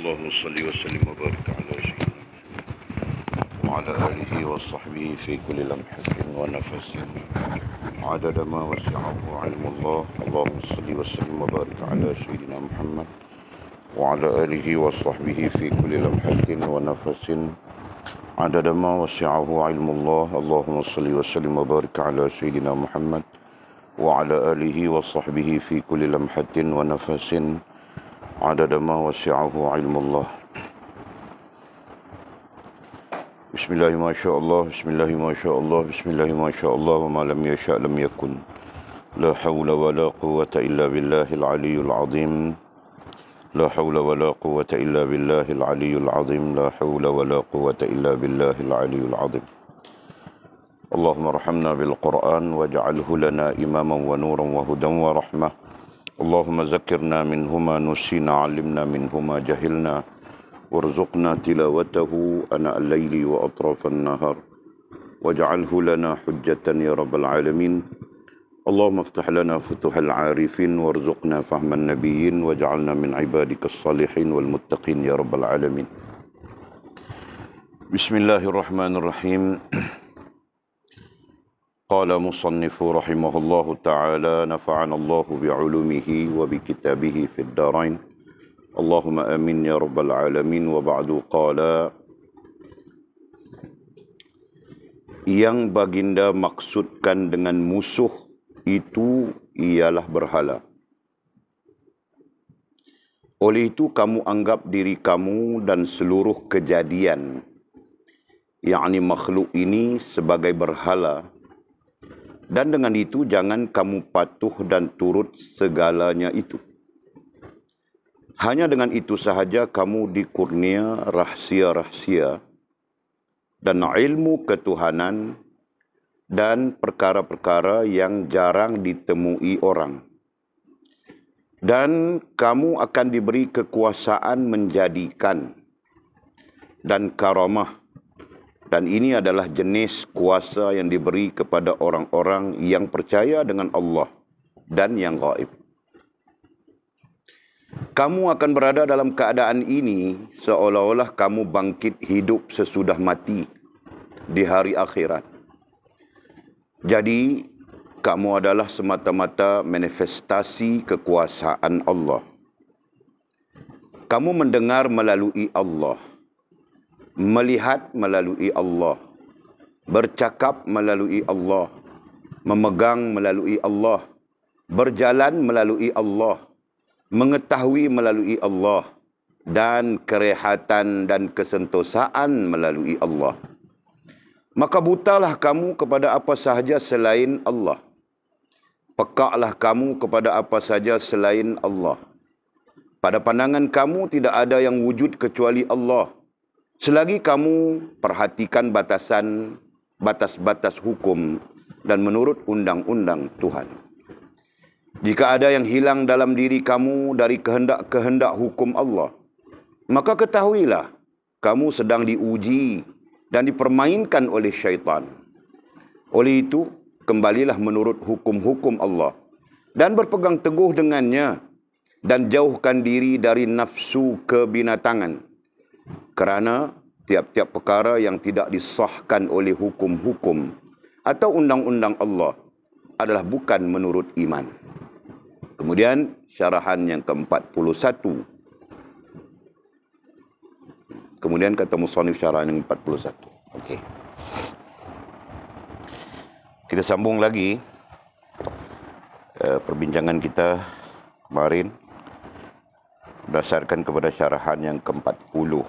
Allahumma salli wa sallim wa barik ala sayyidina wa ala alihi wa sahbihi fi kulli lamhatin wa nafasin adada ma wasi'ahu ilmullah. Allahumma salli wa sallim wa barik ala sayyidina Muhammad wa ala alihi wa sahbihi fi kulli lamhatin wa nafasin adada ma wasi'ahu ilmullah. Allahumma salli wa sallim wa barik ala sayyidina Muhammad wa ala alihi wa sahbihi fi kulli lamhatin wa nafasin adada ma wasi'ahu ilmullah. Bismillahi ma sya Allah, bismillahi ma sya Allah, bismillahi ma sya Allah, wa ma lam yasha' lam yakun. La hawla wa la quwwata illa billahil aliyyil azim. La hawla wa la quwwata illa billahil aliyyil azim. La hawla wa la quwwata illa billahil aliyyil azim. Allahumma arhamna bil Qur'an waj'alhu lana imaman wa nuran wa hudan wa rahmah. Allahumma zakkirna minhuma nusina, 'allimna minhuma jahilna, warzuqna tilawatahu ana al-laili wa atrafan nahar, waj'alhu lana hujjatan ya rabbal alamin. Allahumma aftah lana futuhal arifin, warzuqna fahman nabiyyin, waj'alna min ibadikas salihin wal muttaqin ya rabbal alamin. Bismillahirrahmanirrahim. Qala musannifu rahimahullahu ta'ala, nafa'ana Allahu bi'ulumihi wa bikitabihi fid darain. Allahumma amin ya rabbal alamin. Wa ba'du qala, yang baginda maksudkan dengan musuh itu ialah berhala. Oleh itu kamu anggap diri kamu dan seluruh kejadian, yakni makhluk ini, sebagai berhala. Dan dengan itu jangan kamu patuh dan turut segalanya itu. Hanya dengan itu sahaja kamu dikurnia rahsia-rahsia dan ilmu ketuhanan dan perkara-perkara yang jarang ditemui orang. Dan kamu akan diberi kekuasaan menjadikan dan karamah. Dan ini adalah jenis kuasa yang diberi kepada orang-orang yang percaya dengan Allah dan yang gaib. Kamu akan berada dalam keadaan ini seolah-olah kamu bangkit hidup sesudah mati di hari akhirat. Jadi, kamu adalah semata-mata manifestasi kekuasaan Allah. Kamu mendengar melalui Allah, melihat melalui Allah, bercakap melalui Allah, memegang melalui Allah, berjalan melalui Allah, mengetahui melalui Allah, dan kerehatan dan kesentosaan melalui Allah. Maka butalah kamu kepada apa sahaja selain Allah. Pekaklah kamu kepada apa saja selain Allah. Pada pandangan kamu tidak ada yang wujud kecuali Allah. Selagi kamu perhatikan batas-batas hukum dan menurut undang-undang Tuhan. Jika ada yang hilang dalam diri kamu dari kehendak-kehendak hukum Allah, maka ketahuilah kamu sedang diuji dan dipermainkan oleh syaitan. Oleh itu, kembalilah menurut hukum-hukum Allah dan berpegang teguh dengannya, dan jauhkan diri dari nafsu kebinatangan. Kerana tiap-tiap perkara yang tidak disahkan oleh hukum-hukum atau undang-undang Allah adalah bukan menurut iman. Kemudian syarahan yang ke-41. Kemudian kata musannif syarahan yang 41. Okey. Kita sambung lagi perbincangan kita kemarin berdasarkan kepada syarahan yang ke-40.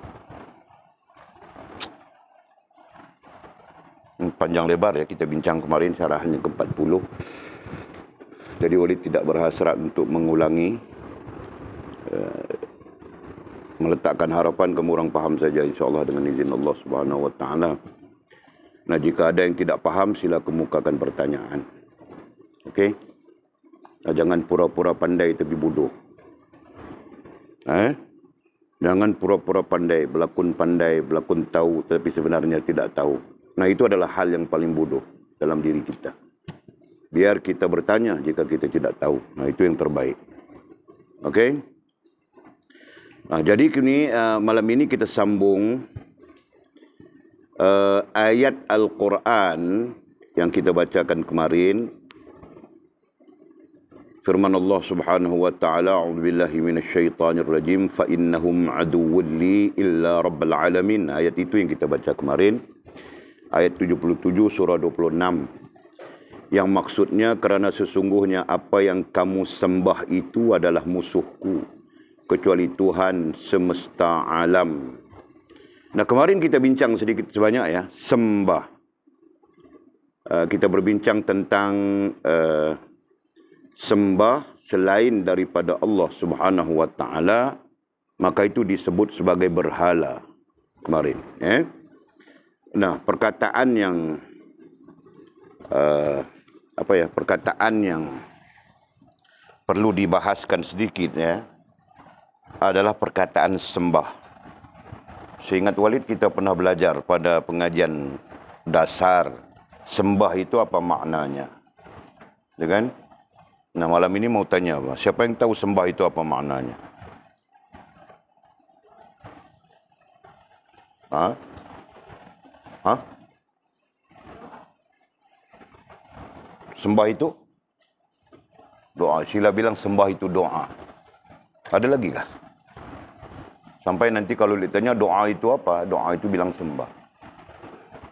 Panjang lebar ya kita bincang kemarin syarahan yang ke-40. Jadi Walid tidak berhasrat untuk mengulangi, meletakkan harapan kamu orang faham saja insya-Allah dengan izin Allah Subhanahu wa taala. Nah, jika ada yang tidak faham sila kemukakan pertanyaan. Okey. Jangan pura-pura pandai tapi bodoh. Jangan pura-pura pandai, berlakon tahu tapi sebenarnya tidak tahu. Nah, itu adalah hal yang paling bodoh dalam diri kita. Biar kita bertanya jika kita tidak tahu. Nah, itu yang terbaik. Okey? Nah, jadi kini malam ini kita sambung ayat Al-Quran yang kita bacakan kemarin. Firman Allah Subhanahu wa taala, "A'udzubillahi minasyaitonir rajim, fa innahum aduwwun li illa rabbil alamin." Ayat itu yang kita baca kemarin. Ayat 77 surah 26. Yang maksudnya, kerana sesungguhnya apa yang kamu sembah itu adalah musuhku, kecuali Tuhan semesta alam. Nah, kemarin kita bincang sedikit sebanyak ya, sembah. Kita berbincang tentang sembah selain daripada Allah Subhanahu wa taala, maka itu disebut sebagai berhala kemarin. Nah, perkataan yang perkataan yang perlu dibahaskan sedikit ya adalah perkataan sembah. Seingat Walid kita pernah belajar pada pengajian dasar sembah itu apa maknanya, ya kan? Nah, malam ini mau tanya apa? Siapa yang tahu sembah itu apa maknanya? Sembah itu doa. Sila bilang sembah itu doa. Ada lagi kah? Sampai nanti kalau ditanya doa itu apa? Doa itu bilang sembah.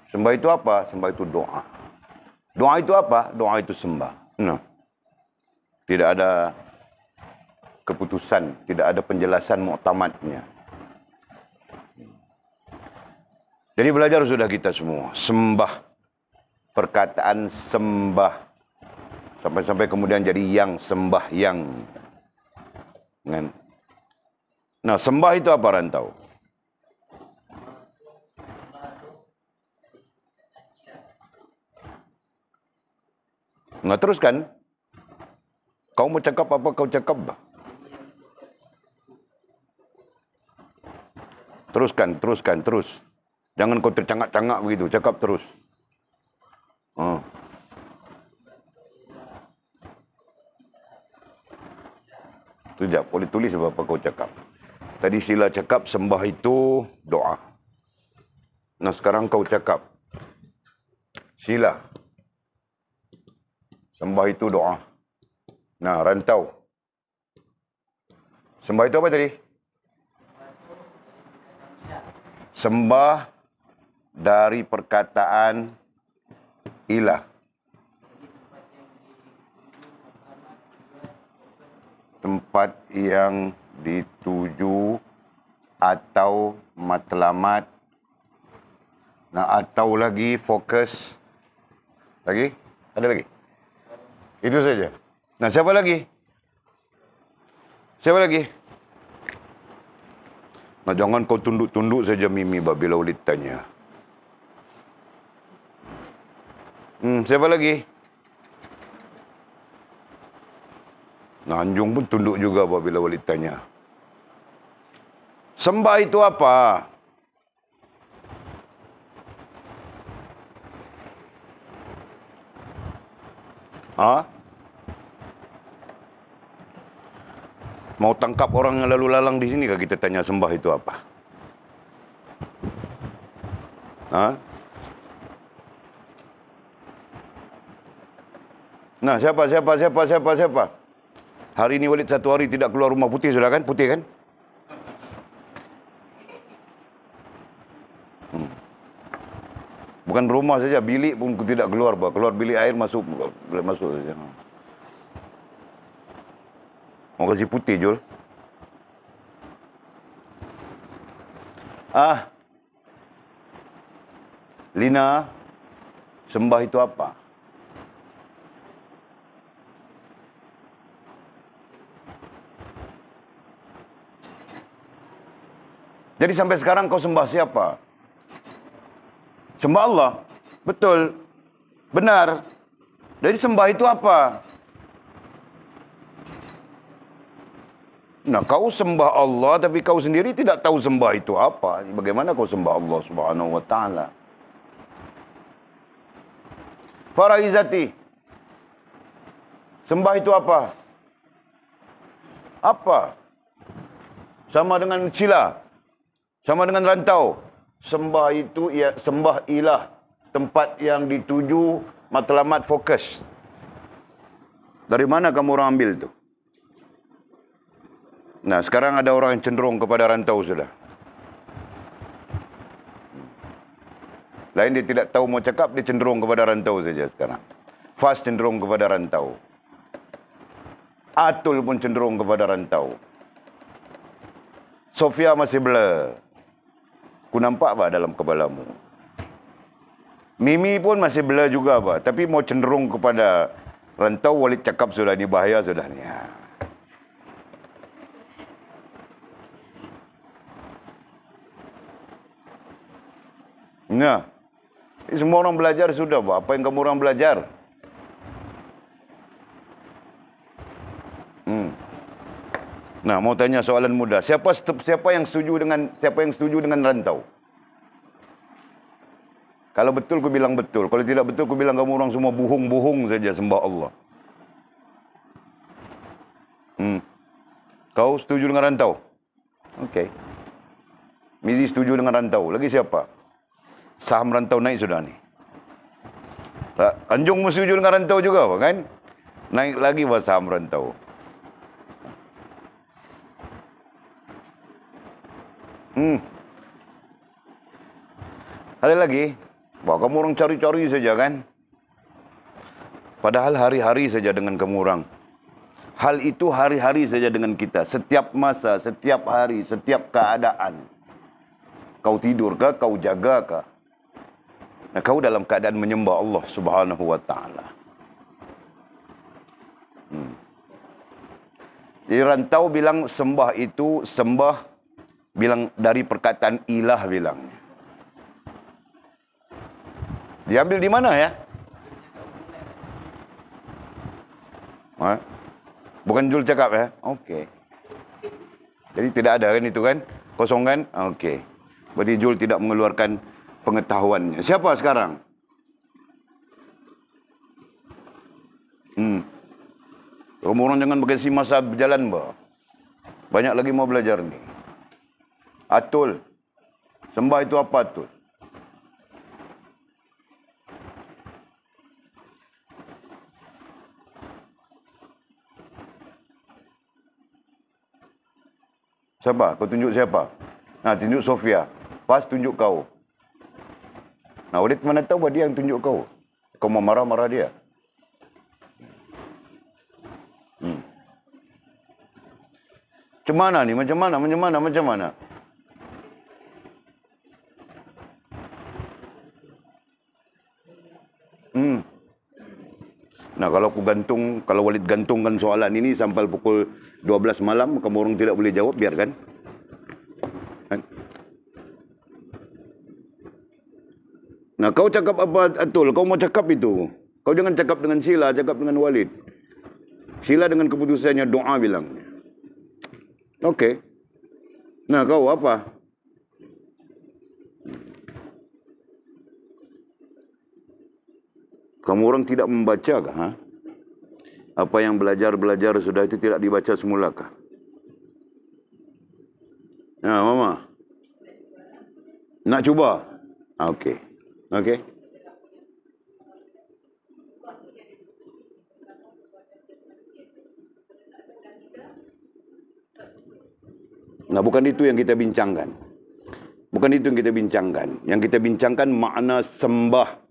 Sembah itu apa? Sembah itu doa. Doa itu apa? Doa itu sembah. Nah, tidak ada keputusan, tidak ada penjelasan muktamadnya. Jadi belajar sudah kita semua. Sembah. Perkataan sembah. Sampai-sampai kemudian jadi yang sembahyang. Nah, sembah itu apa rantau? Nah, teruskan. Kau mau cakap apa kau cakap? Teruskan, terus. Jangan kau tercangak-cangak begitu, cakap terus. Itu je, boleh tulis apa kau cakap. Tadi Sila cakap sembah itu doa. Nah, sekarang kau cakap. Sila. Sembah itu doa. Nah, rantau. Sembah itu apa tadi? Sembah dari perkataan ilah. Tempat yang dituju atau matlamat. Nah, atau lagi fokus. Lagi? Ada lagi? Itu saja. Nah, siapa lagi? Siapa lagi? Nah, jangan kau tunduk-tunduk saja Mimi bila Walid tanya. Siapa lagi? Nah, Anjung pun tunduk juga bila Walid tanya. Sembah itu apa? Mau tangkap orang yang lalu lalang di sini kah kita tanya sembah itu apa? Nah, siapa? Hari ini Walid 1 hari tidak keluar rumah. Putih sudah kan? Putih kan? Bukan rumah saja, bilik pun tidak keluar. Keluar bilik air masuk saja. Mau kasih putih, Jul. Lina, sembah itu apa? Jadi sampai sekarang kau sembah siapa? Sembah Allah. Betul. Benar. Jadi sembah itu apa? Nah, kau sembah Allah tapi kau sendiri tidak tahu sembah itu apa. Bagaimana kau sembah Allah Subhanahu wa taala? Faraizati. Sembah itu apa? Apa? Sama dengan sila. Sama dengan rantau. Sembah itu sembah ilah. Tempat yang dituju, matlamat fokus. Dari mana kamu orang ambil tu? Nah, sekarang ada orang yang cenderung kepada rantau sudah. Lain dia tidak tahu mau cakap, dia cenderung kepada rantau saja sekarang. Fas cenderung kepada rantau. Atul pun cenderung kepada rantau. Sofia masih blur. Ku nampak apa dalam kepalamu? Mimi pun masih blur juga apa. Tapi mau cenderung kepada rantau, Walid cakap sudah ni bahaya sudah ni. Nah, semua orang belajar sudah, Pak. Apa yang kamu orang belajar? Nah, mau tanya soalan mudah. Siapa yang setuju dengan rantau? Kalau betul, ku bilang betul. Kalau tidak betul, ku bilang kamu orang semua buhung-buhung saja sembah Allah. Kau setuju dengan rantau? Okey. Mizi setuju dengan rantau. Lagi siapa? Saham rantau naik sudah ni. Anjung mesti setuju dengan rantau juga, kan? Naik lagi saham rantau. Ada lagi? Wah, kamu orang cari-cari saja, kan? Padahal hari-hari saja dengan kamu orang. Hal itu hari-hari saja dengan kita. Setiap masa, setiap hari, setiap keadaan. Kau tidur kah? Kau jaga kah? Nah, kau dalam keadaan menyembah Allah Subhanahu wa taala. Di rantau bilang sembah itu bilang dari perkataan ilah bilangnya. Diambil di mana ya? Bukan Jul cakap ya? Okey. Jadi tidak ada kan itu kan? Kosong kan? Okey. Berarti Jul tidak mengeluarkan pengetahuannya. Siapa sekarang? Kamu orang jangan pakai si masa berjalan, bah. Banyak lagi mau belajar ni. Atul. Sembah itu apa, Atul? Siapa? Kau tunjuk siapa? Nah, tunjuk Sofia. Pas tunjuk kau. Nah, Walid mana tahu dia yang tunjuk kau. Kau mau marah-marah dia. Macam mana ni? Macam mana? Nah, kalau Walid gantungkan soalan ini sampai pukul 12 malam, kamu orang tidak boleh jawab, biarkan. Nah, kau cakap apa, Atul? Kau mau cakap itu. Kau jangan cakap dengan Sila, cakap dengan Walid. Sila dengan keputusannya doa bilangnya. Okey. Nah, kau apa? Kamu orang tidak membaca kah? Ha? Apa yang belajar sudah itu tidak dibaca semula kah? Ya, Mama. Nak cuba? Okey. Okey. Nah, bukan itu yang kita bincangkan. Yang kita bincangkan makna sembah.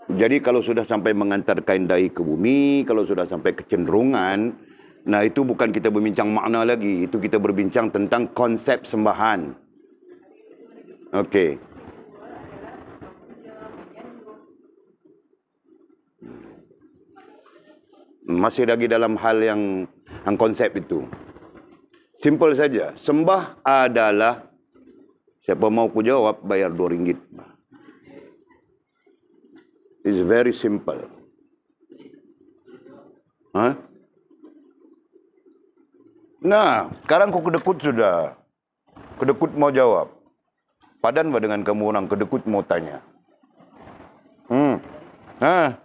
Jadi kalau sudah sampai mengantar kain dahi ke bumi, kalau sudah sampai kecenderungan, nah itu bukan kita berbincang makna lagi. Itu kita berbincang tentang konsep sembahan. Okey. Masih lagi dalam hal yang konsep itu. Simple saja. Sembah adalah, siapa mau ku jawab, bayar RM2. It's very simple. Nah, sekarang kau kedekut sudah. Kedekut mau jawab. Padan bah dengan kamu orang, kedekut mau tanya. Nah,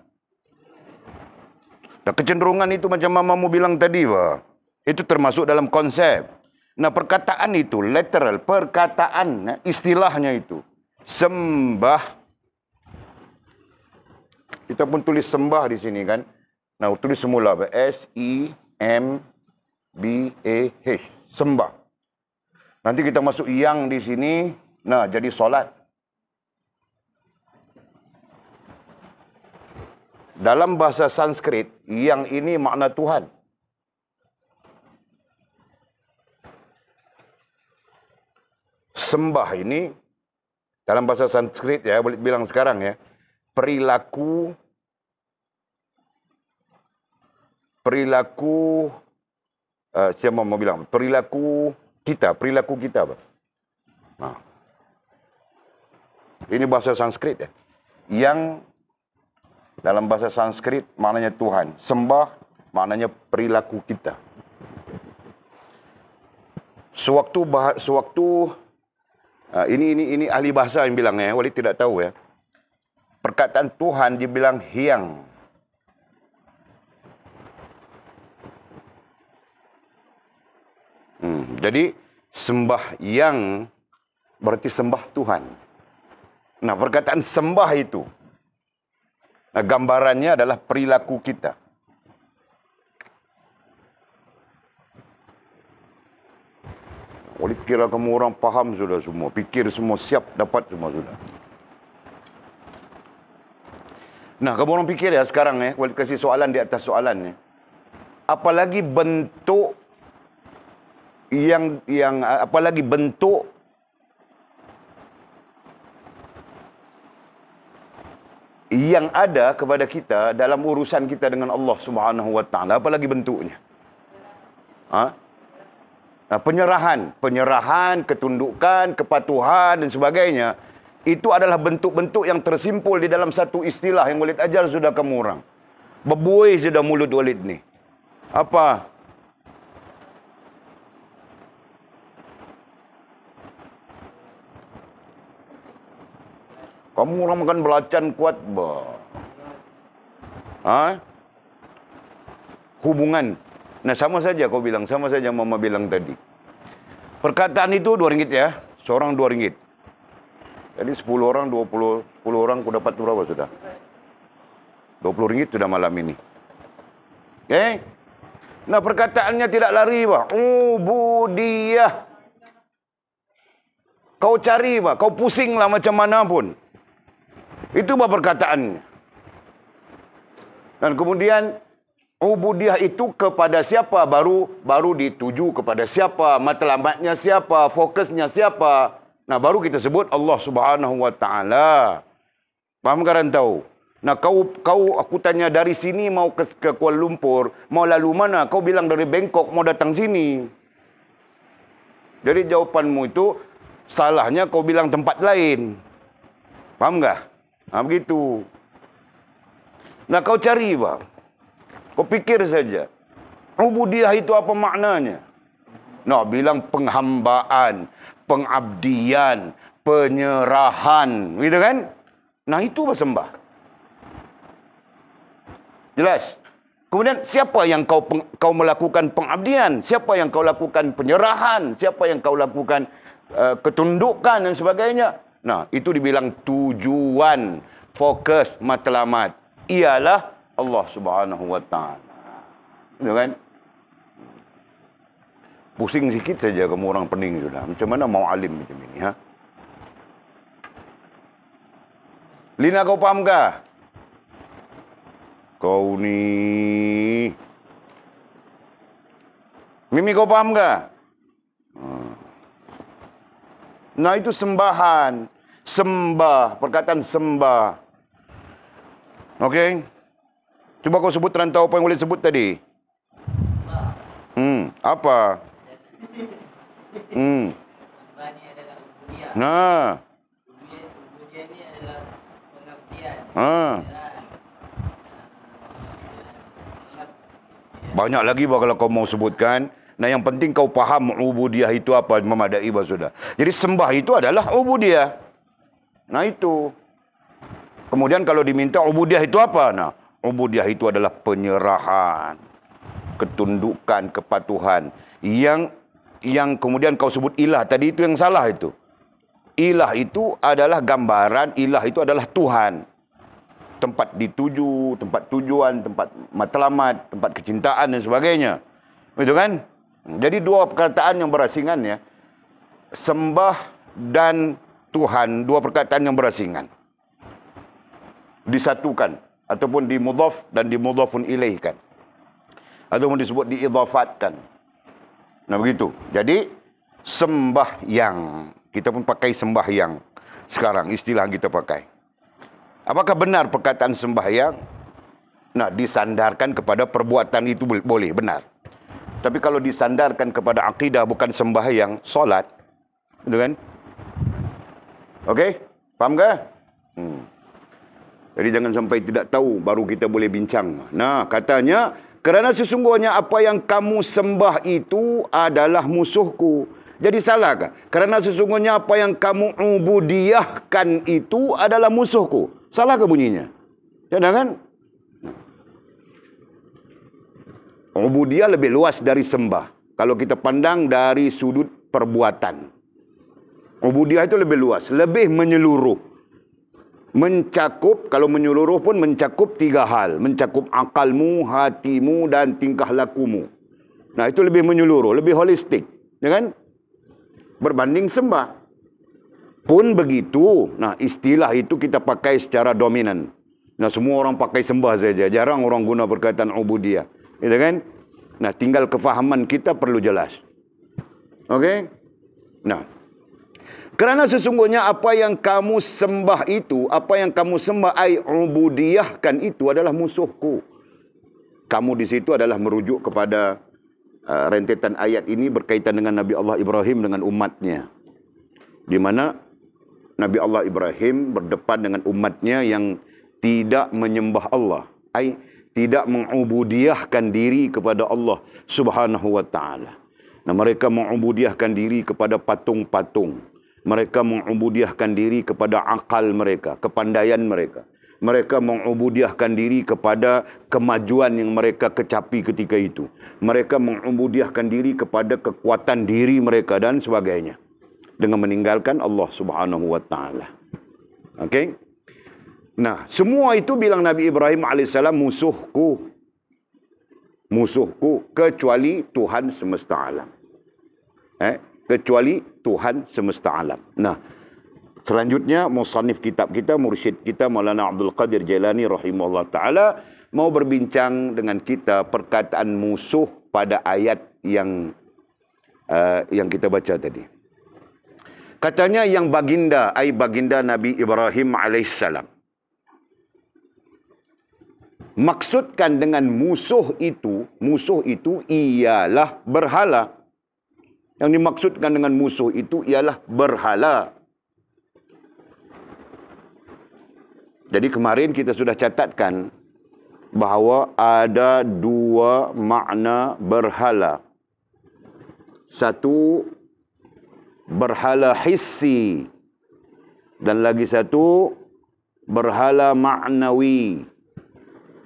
kecenderungan itu macam mamamu bilang tadi, bah. Itu termasuk dalam konsep. Nah, perkataan itu, literal, perkataan, istilahnya itu. Sembah. Kita pun tulis sembah di sini kan. Nah, tulis semula, S-I-M-B-A-H. Sembah. Nanti kita masuk yang di sini. Nah, jadi solat. Dalam bahasa Sanskrit, yang ini makna Tuhan. Sembah ini, dalam bahasa Sanskrit ya, boleh bilang sekarang ya, perilaku siapa mau bilang, perilaku kita. Nah, ini bahasa Sanskrit ya. Yang dalam bahasa Sanskrit maknanya Tuhan. Sembah maknanya perilaku kita. Ini ahli bahasa yang bilang ya, Walid tidak tahu ya. Perkataan Tuhan dibilang hyang. Jadi sembah yang berarti sembah Tuhan. Nah, perkataan sembah itu, nah, gambarannya adalah perilaku kita. Walid kira kamu orang paham sudah semua, pikir semua, siap dapat semua sudah. Nah, kamu orang pikir ya sekarang ya, Walid kasih soalan di atas soalan ya. Apalagi bentuk apalagi bentuk yang ada kepada kita dalam urusan kita dengan Allah Subhanahu wa taala, apalagi bentuknya. Nah, penyerahan, ketundukan, kepatuhan dan sebagainya, itu adalah bentuk-bentuk yang tersimpul di dalam satu istilah yang Walid ajar sudah kamu orang. Bebuih sudah mulut Walid ni. Apa? Kamu orang makan belacan kuat, bah. Hubungan. Nah, sama saja kau bilang, sama saja mama bilang tadi. Perkataan itu RM2 ya. Seorang RM2. Jadi 10 orang, 10 orang ku dapat berapa sudah? RM20 sudah malam ini. Okay? Nah, perkataannya tidak lari, bah. Ubudiyah. Kau cari, bah. Kau pusinglah macam mana pun. Itu perkataannya. Dan kemudian ubudiyah itu kepada siapa? Baru dituju kepada siapa? Matlamatnya siapa? Fokusnya siapa? Nah, baru kita sebut Allah Subhanahu wa taala. Paham kalian tahu? Nah, aku tanya dari sini mau ke Kuala Lumpur, mau lalu mana? Kau bilang dari Bangkok mau datang sini. Jadi jawapanmu itu salahnya kau bilang tempat lain. Paham enggak? Nah, begitu. Nah, kau cari, bang. Kau pikir saja. Ubudiyah itu apa maknanya? Nah, bilang penghambaan, pengabdian, penyerahan. Gitu kan? Nah, itu bersembah. Jelas? Kemudian, siapa yang kau melakukan pengabdian? Siapa yang kau lakukan penyerahan? Siapa yang kau lakukan ketundukan dan sebagainya? Nah, itu dibilang tujuan, fokus, matlamat. Ialah Allah Subhanahu wa taala. Gitu kan? Pusing sikit saja kamu orang pening sudah. Macam mana mau alim macam ini, ha? Lina, kau faham kah? Kau ni. Mimi, kau faham kah? Nah, itu sembahan. Sembah, perkataan sembah. Okey. Cuba kau sebut rantau apa yang boleh sebut tadi. Apa? Sembah ni adalah ubudiyah. Nah. Ubudiyah ni adalah pengabdian. Banyak lagi bah kalau kau mau sebutkan. Nah, yang penting kau faham ubudiyah itu apa, memadai sudah. Jadi sembah itu adalah ubudiyah. Nah, itu. Kemudian kalau diminta ubudiyah itu apa? Nah, ubudiyah itu adalah penyerahan, ketundukan, kepatuhan. Yang kemudian kau sebut ilah tadi, itu yang salah itu. Ilah itu adalah gambaran, ilah itu adalah Tuhan. Tempat dituju, tempat tujuan, tempat matlamat, tempat kecintaan dan sebagainya. Betul kan? Jadi dua perkataan yang berasingan ya. Sembah dan Tuhan, dua perkataan yang berasingan. Disatukan ataupun dimudhaf dan dimudhafun ilaihkan. Ataupun disebut diidhafatkan. Nah, begitu. Jadi sembahyang, kita pun pakai sembahyang sekarang, istilah kita pakai. Apakah benar perkataan sembahyang? Nah, disandarkan kepada perbuatan itu boleh, benar. Tapi kalau disandarkan kepada akidah bukan sembahyang, solat. Betul kan? Okey? Faham ke? Jadi jangan sampai tidak tahu baru kita boleh bincang. Nah, katanya, kerana sesungguhnya apa yang kamu sembah itu adalah musuhku. Jadi salahkah? Kerana sesungguhnya apa yang kamu ubudiyahkan itu adalah musuhku. Salah ke bunyinya? Tidak kan? Ubudiyah lebih luas dari sembah. Kalau kita pandang dari sudut perbuatan. Ubudiyah itu lebih luas, lebih menyeluruh. Mencakup, kalau menyeluruh pun mencakup tiga hal. Mencakup akalmu, hatimu dan tingkah lakumu. Nah, itu lebih menyeluruh, lebih holistik. Ya kan? Berbanding sembah. Pun begitu, nah istilah itu kita pakai secara dominan. Nah, semua orang pakai sembah saja. Jarang orang guna perkataan ubudiyah. Gitu kan? Nah, tinggal kefahaman kita perlu jelas. Okey? Nah, kerana sesungguhnya apa yang kamu sembah itu, apa yang kamu sembah ai ubudiyahkan itu adalah musuhku. Kamu di situ adalah merujuk kepada rentetan ayat ini berkaitan dengan Nabi Allah Ibrahim dengan umatnya. Di mana Nabi Allah Ibrahim berdepan dengan umatnya yang tidak menyembah Allah. Ai tidak mengubudiyahkan diri kepada Allah Subhanahu wa taala. Nah, mereka mengubudiyahkan diri kepada patung-patung. Mereka mengubudiyahkan diri kepada akal mereka, kepandaian mereka. Mereka mengubudiyahkan diri kepada kemajuan yang mereka kecapi ketika itu. Mereka mengubudiyahkan diri kepada kekuatan diri mereka dan sebagainya. Dengan meninggalkan Allah Subhanahu wa taala. Okey? Nah, semua itu bilang Nabi Ibrahim alaihissalam musuhku. Musuhku kecuali Tuhan semesta alam. Kecuali Tuhan semesta alam. Nah, selanjutnya musannif kitab kita, mursyid kita Maulana Abdul Qadir Jailani rahimahullah taala mau berbincang dengan kita perkataan musuh pada ayat yang kita baca tadi. Katanya yang baginda, ai baginda Nabi Ibrahim alaihissalam. Maksudkan dengan musuh itu ialah berhala. Yang dimaksudkan dengan musuh itu ialah berhala. Jadi kemarin kita sudah catatkan bahawa ada dua makna berhala. Satu, berhala hissi. Dan lagi satu, berhala maknawi.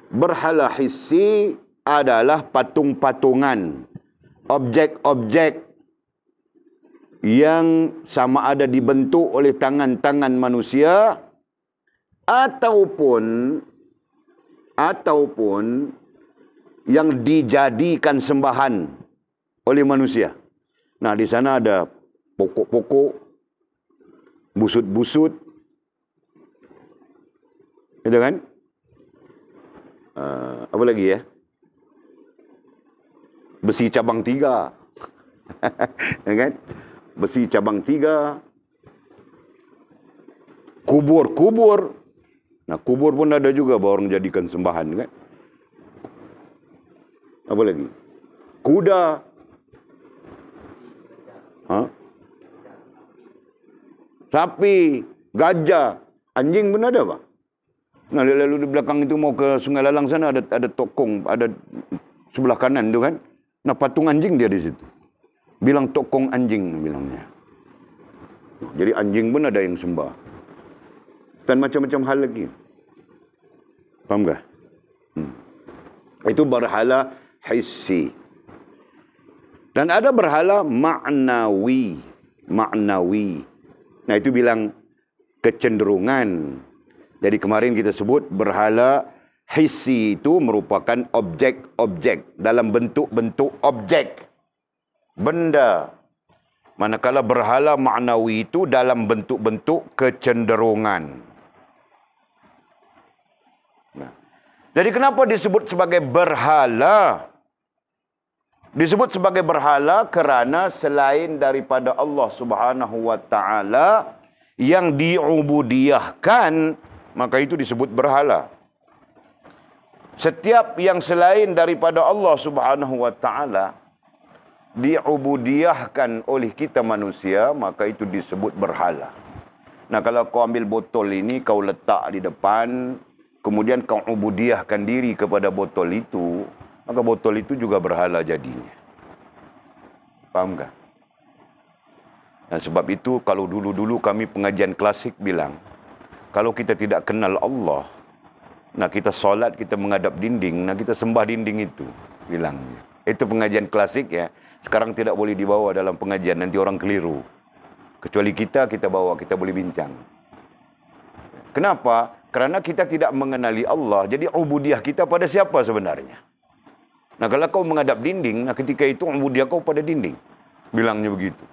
Berhala hissi adalah patung-patungan. Objek-objek yang sama ada dibentuk oleh tangan-tangan manusia ataupun yang dijadikan sembahan oleh manusia. Nah, di sana ada pokok-pokok, busut-busut, itu kan? Apa lagi ya? Besi cabang 3. Ya kan? Besi cabang 3. Kubur-kubur. Nah, kubur pun ada juga orang jadikan sembahan kan? Apa lagi? Kuda. Sapi, gajah, anjing pun ada, Pak. Nah, lalu di belakang itu mau ke Sungai Lalang sana ada tokong, ada sebelah kanan tu kan. Nah, patung anjing dia di situ. Bilang tokong anjing bilangnya. Jadi anjing pun ada yang sembah. Dan macam-macam hal lagi. Faham tak? Itu berhala hissi. Dan ada berhala ma'nawi. Ma'nawi. Nah, itu bilang kecenderungan. Jadi kemarin kita sebut berhala hissi itu merupakan objek-objek. Dalam bentuk-bentuk objek. Benda. Manakala berhala ma'nawi itu dalam bentuk-bentuk kecenderungan. Nah. Jadi kenapa disebut sebagai berhala? Disebut sebagai berhala kerana selain daripada Allah Subhanahu wa taala yang diubudiyahkan, maka itu disebut berhala. Setiap yang selain daripada Allah Subhanahu wa taala diubudiyahkan oleh kita manusia, maka itu disebut berhala. Nah, kalau kau ambil botol ini, kau letak di depan, kemudian kau ubudiyahkan diri kepada botol itu, maka botol itu juga berhala jadinya. Faham tak? Nah, sebab itu kalau dulu-dulu kami pengajian klasik bilang, kalau kita tidak kenal Allah, nah kita solat, kita menghadap dinding, nah kita sembah dinding itu, bilangnya. Itu pengajian klasik ya. Sekarang tidak boleh dibawa dalam pengajian, nanti orang keliru. Kecuali kita bawa, kita boleh bincang. Kenapa? Kerana kita tidak mengenali Allah. Jadi ubudiyah kita pada siapa sebenarnya? Nah, kalau kau menghadap dinding, nah ketika itu ubudiyah kau pada dinding. Bilangnya begitu.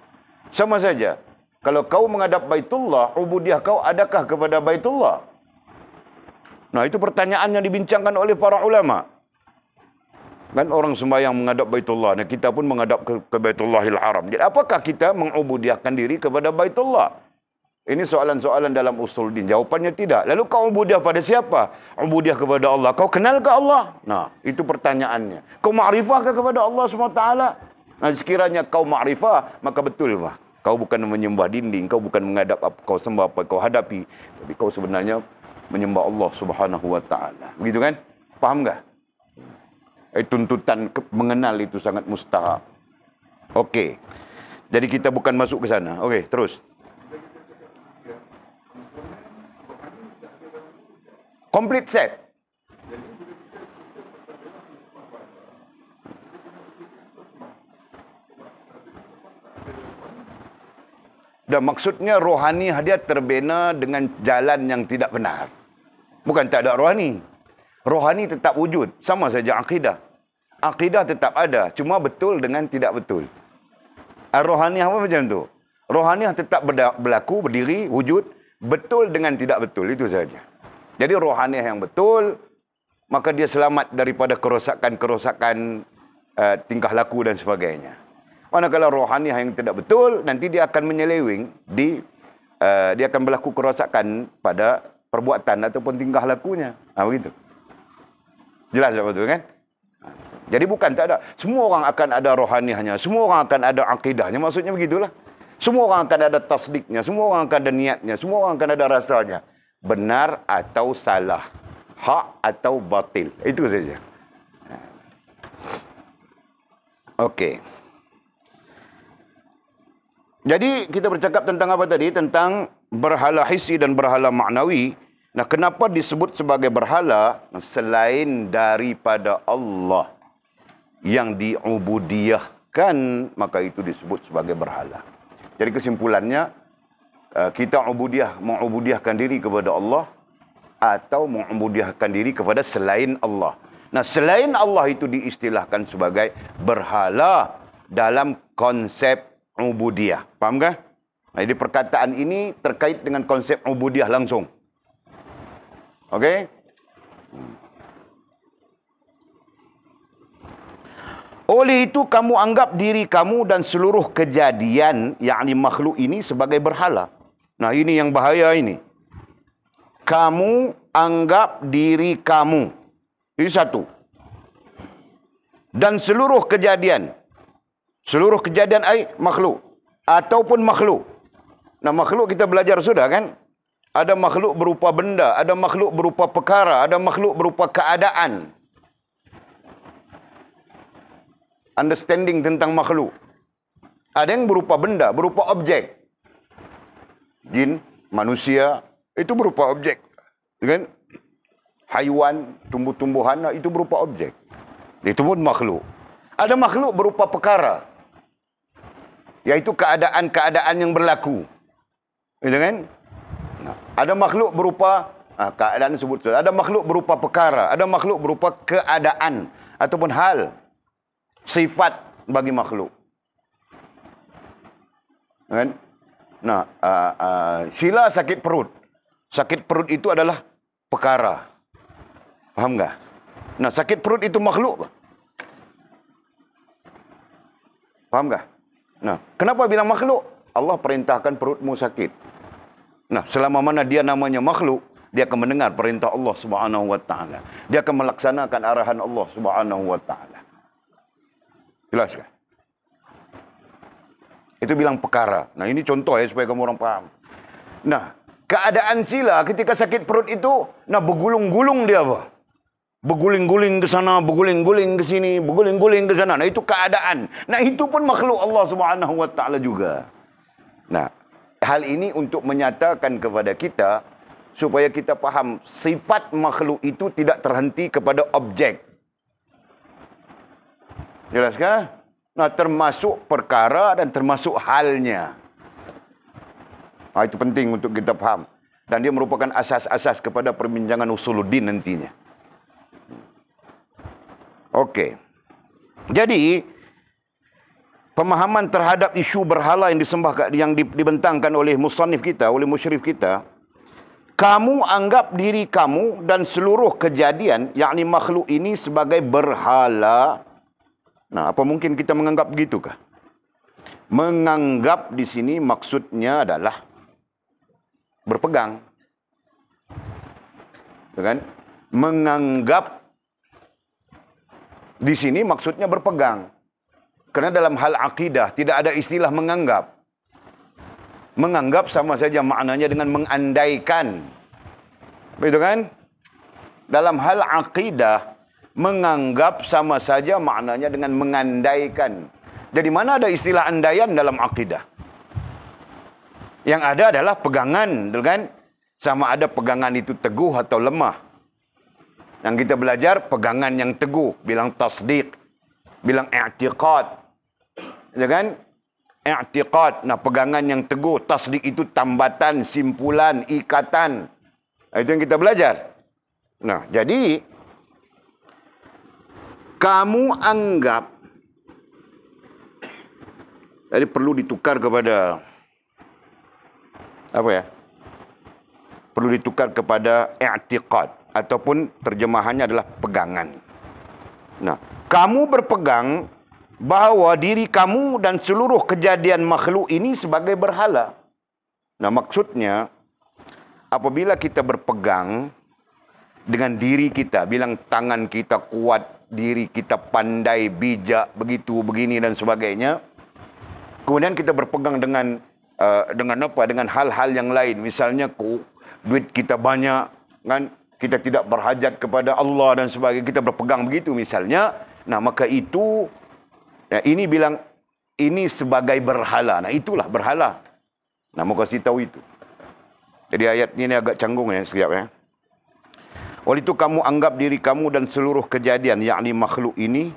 Sama saja. Kalau kau menghadap Baitullah, ubudiyah kau adakah kepada Baitullah? Nah, itu pertanyaan yang dibincangkan oleh para ulama. Kan orang sembahyang menghadap Baitullah. Nah, kita pun menghadap ke Baitullahil Haram. Jadi apakah kita mengubudiyahkan diri kepada Baitullah? Ini soalan-soalan dalam usul din. Jawapannya tidak. Lalu kau ubudiyah pada siapa? Ubudiyah kepada Allah. Kau kenal ke Allah? Nah, itu pertanyaannya. Kau ma'rifahkah kepada Allah SWT? Nah, sekiranya kau ma'rifah, maka betul lah. Kau bukan menyembah dinding. Kau bukan menghadap apa kau sembah, apa kau hadapi. Tapi kau sebenarnya menyembah Allah Subhanahu wa taala. Begitu kan? Faham tak? Tuntutan mengenal itu sangat mustahab. Okey. Jadi kita bukan masuk ke sana. Okey, terus. Complete set. Dan maksudnya rohani dia terbina dengan jalan yang tidak benar. Bukan tak ada rohani. Rohani tetap wujud. Sama saja akidah. Akidah tetap ada. Cuma betul dengan tidak betul. Rohaniah apa macam tu? Rohaniah tetap berlaku, berdiri, wujud. Betul dengan tidak betul. Itu saja. Jadi rohaniah yang betul, maka dia selamat daripada kerosakan-kerosakan tingkah laku dan sebagainya. Manakala rohaniah yang tidak betul, nanti dia akan menyeleweng. Dia akan berlaku kerosakan pada perbuatan ataupun tingkah lakunya. Begitu. Jelas tak betul kan? Jadi bukan tak ada. Semua orang akan ada rohaniahnya. Semua orang akan ada akidahnya. Maksudnya begitulah. Semua orang akan ada tasdiknya. Semua orang akan ada niatnya. Semua orang akan ada rasanya. Benar atau salah. Hak atau batil. Itu saja. Okey. Jadi kita bercakap tentang apa tadi? Tentang berhala hissi dan berhala ma'nawi. Nah, kenapa disebut sebagai berhala selain daripada Allah yang diubudiyahkan, maka itu disebut sebagai berhala. Jadi kesimpulannya, kita mengubudiyahkan diri kepada Allah atau mengubudiyahkan diri kepada selain Allah. Nah, selain Allah itu diistilahkan sebagai berhala dalam konsep ubudiyah. Faham kah? Nah, jadi perkataan ini terkait dengan konsep ubudiyah langsung. Okey? Oleh itu kamu anggap diri kamu dan seluruh kejadian, yakni makhluk ini sebagai berhala. Nah, ini yang bahaya ini. Kamu anggap diri kamu. Ini satu. Dan seluruh kejadian. Seluruh kejadian makhluk. Ataupun makhluk. Nah, makhluk kita belajar sudah kan? Ada makhluk berupa benda, ada makhluk berupa perkara, ada makhluk berupa keadaan. understanding tentang makhluk. Ada yang berupa benda, berupa objek. Jin, manusia, itu berupa objek. Kan? Haiwan, tumbuh-tumbuhan, itu berupa objek. Itu pun makhluk. Ada makhluk berupa perkara. Yaitu keadaan-keadaan yang berlaku. Gitu kan? Nah, ada makhluk berupa keadaan sebut. Ada makhluk berupa perkara. Ada makhluk berupa keadaan. Ataupun hal. Sifat bagi makhluk. Kan? Nah, Sheila sakit perut. Sakit perut itu adalah perkara. Faham tak? Nah, sakit perut itu makhluk. Faham tak? Nah, kenapa bilang makhluk? Allah perintahkan perutmu sakit. Nah, selama mana dia namanya makhluk, dia akan mendengar perintah Allah Subhanahu wa taala. Dia akan melaksanakan arahan Allah Subhanahu wa taala. Jelas kan? Itu bilang perkara. Nah, ini contoh ya supaya kamu orang paham. Nah, keadaan Sheila ketika sakit perut itu, nah bergulung-gulung dia apa? Berguling-guling ke sana, berguling-guling ke sini, berguling-guling ke sana. Nah, itu keadaan. Nah, itu pun makhluk Allah Subhanahu wa taala juga. Nah, hal ini untuk menyatakan kepada kita supaya kita faham sifat makhluk itu tidak terhenti kepada objek. Jelaskah? Nah, termasuk perkara dan termasuk halnya. Nah, itu penting untuk kita faham. Dan dia merupakan asas-asas kepada perbincangan usuluddin nantinya. Okey. Jadi, pemahaman terhadap isu berhala yang disembah, yang dibentangkan oleh musannif kita, oleh musyrif kita, kamu anggap diri kamu dan seluruh kejadian, yakni makhluk ini sebagai berhala. Nah, apa mungkin kita menganggap begitukah? Menganggap di sini maksudnya adalah berpegang. Kan? Menganggap di sini maksudnya berpegang. Karena dalam hal akidah tidak ada istilah menganggap. Menganggap sama saja maknanya dengan mengandaikan. Begitu kan? Dalam hal akidah, menganggap sama saja maknanya dengan mengandaikan. Jadi mana ada istilah andaian dalam akidah? Yang ada adalah pegangan, betul kan? Sama ada pegangan itu teguh atau lemah. Yang kita belajar pegangan yang teguh, bilang tasdiq, bilang i'tiqad. Ya kan? I'tiqad, nah pegangan yang teguh, tasdiq itu tambatan, simpulan, ikatan. Itu yang kita belajar. Nah, jadi kamu anggap, jadi perlu ditukar kepada apa ya? Perlu ditukar kepada i'tiqad ataupun terjemahannya adalah pegangan. Nah, kamu berpegang bahawa diri kamu dan seluruh kejadian makhluk ini sebagai berhala. Nah, maksudnya apabila kita berpegang dengan diri kita, bilang tangan kita kuat, diri kita pandai, bijak, begitu, begini dan sebagainya. Kemudian kita berpegang dengan apa? Dengan hal-hal yang lain. Misalnya duit kita banyak, kan? Kita tidak berhajat kepada Allah dan sebagainya. Kita berpegang begitu misalnya. Nah, maka itu ini bilang ini sebagai berhala. Nah, itulah berhala. Nah, mau kasih tahu itu. Jadi ayat ini agak canggung ya sekejap ya. Oleh itu kamu anggap diri kamu dan seluruh kejadian, yakni makhluk ini